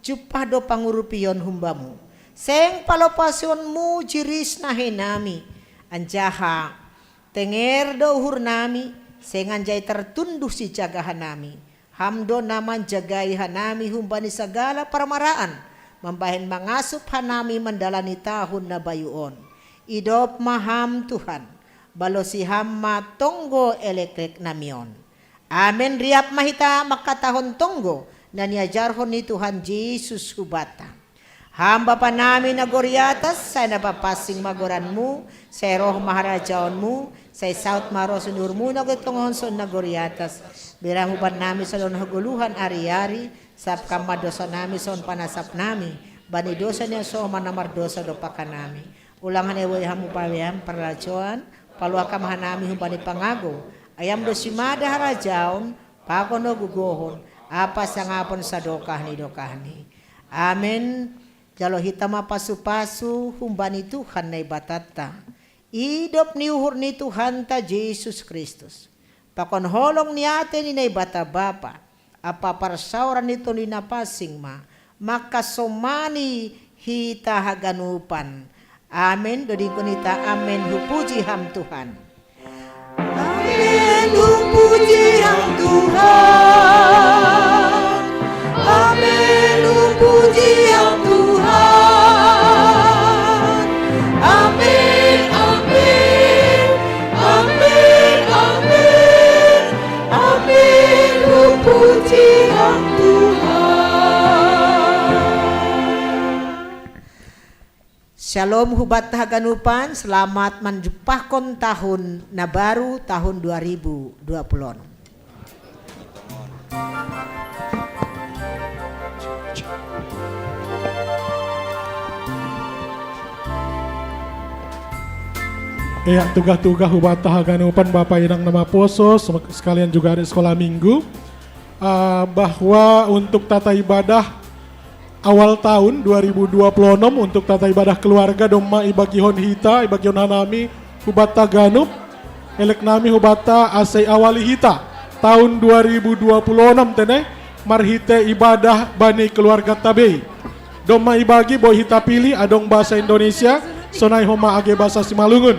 cupah do pangurupion humbamu. Seng palopasionmu jiris nahe nami. Anjaha tenger do uhur nami seng anjay tertunduh si jagahan nami. Hamdo naman jagai hanami humbani segala permaraan. Membahen mangasup hanami mendalani tahun na bayuon. Idop maham Tuhan. Balosi hamma tonggo elektrik namion. Amin riap mahita makatahon tonggo. Na niajarhon ni Tuhan Yesus hubata. Hamba pa namin na goriatas, say napapasing magoranmu, say roh maharajaonmu, say saut marosunurmu na gitongahonson na goriatas. Biramu pa namin sa lon haguluhan ari-ari, sap kamadosa namin son panasap namin, banidosa niya so manamardosa do pa ka namin. Ulangan eway hamu pawiyam parajoan, paluwa ka maha namin humbani pangago, ayam do simada harajaon, pakono gugohon, apa sangapon sa dokahni. Amen. Jalo hitama pasu-pasu humbani Tuhan na ibatata. Idop ni uhur ni Tuhan ta Jesus Kristus. Pakon holong ni ate ni na ibata bapa. Apa parsauran nito ni napasing ma. Makasomani hita haganupan. Amen. Dodi kunita amen. Hupuji ham Tuhan. Amen. Hupuji ham Tuhan. Amen. Hupuji ham Tuhan. Amin, amin, amin, amin, amin, puji Tuhan. Shalom hubat haganupan, selamat menjupahkan tahun na baru tahun 2020. Ya, tugas-tugas hubata haganupan Bapak Inang nama poso, sekalian juga ada sekolah minggu. Bahwa untuk tata ibadah awal tahun 2026 untuk tata ibadah keluarga doma ibagihon hita, ibagihon hanami hubata ganup, elek nami hubata asai awali hita tahun 2026 tene marhite ibadah bani keluarga tabei. Doma ibagi boy hita pilih adong bahasa Indonesia, sonai homa age bahasa Simalungun.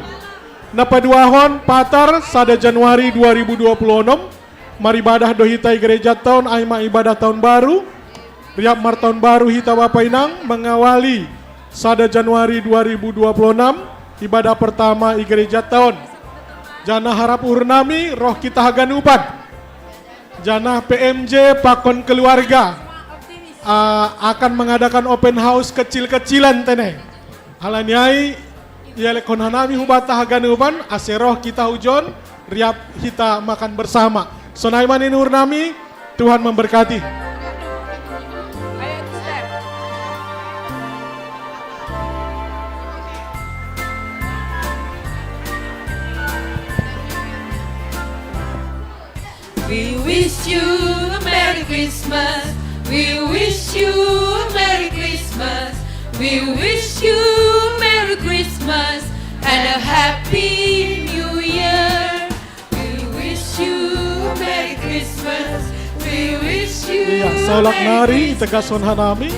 Napaduahon patar sada Januari 2026 maribadah do hita gereja tahun aima ibadah tahun baru. Riap mar tahun baru hita Bapak Inang mengawali sada Januari 2026 ibadah pertama i gereja tahun. Jana harap urnami roh kita haganupan. Jana PMJ Pakon Keluarga akan mengadakan open house kecil-kecilan tene. Alaniai yalekon hanami hubata haganupan aseroh kita hujon riap kita makan bersama. Sonaiman inur nami, Tuhan memberkati. We wish you a Merry Christmas. We wish you a Merry Christmas. We wish you a Merry Christmas and a Happy New Year. We wish you a Merry Christmas. We wish you. Iya, solak nari tegason hanami.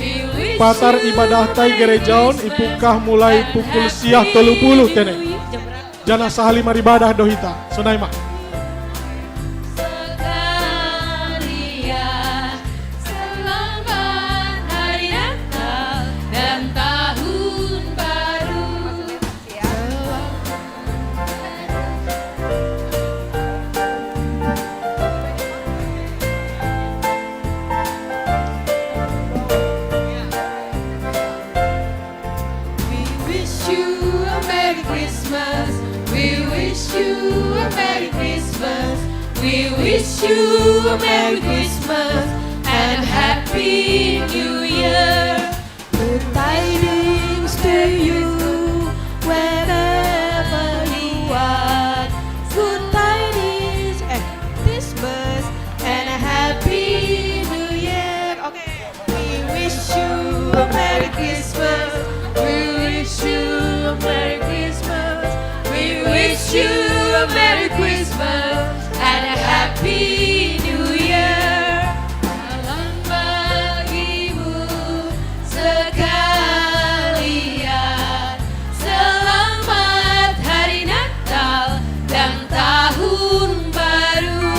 Patar ibadah tai gerejaon ipukah mulai pukul siah 30 tene. Jana sahali maribadah dohita. Sonaima. We wish you a Merry Christmas and a Happy New Year. Good tidings to you wherever you are. Good tidings and Christmas and a Happy New Year. Okay. We wish you a Merry Christmas. We wish you a Merry Christmas. We wish you a Merry Christmas and a Happy New Year. Salam bagimu sekalian. Selamat Hari Natal dan Tahun Baru.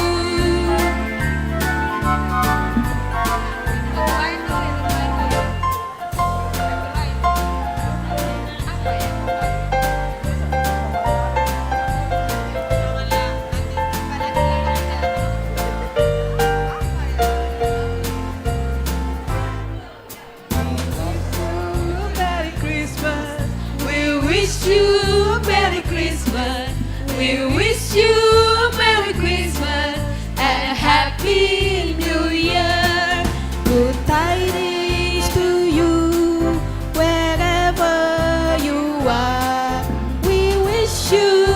We wish you a Merry Christmas and a Happy New Year. Good tidings to you wherever you are. We wish you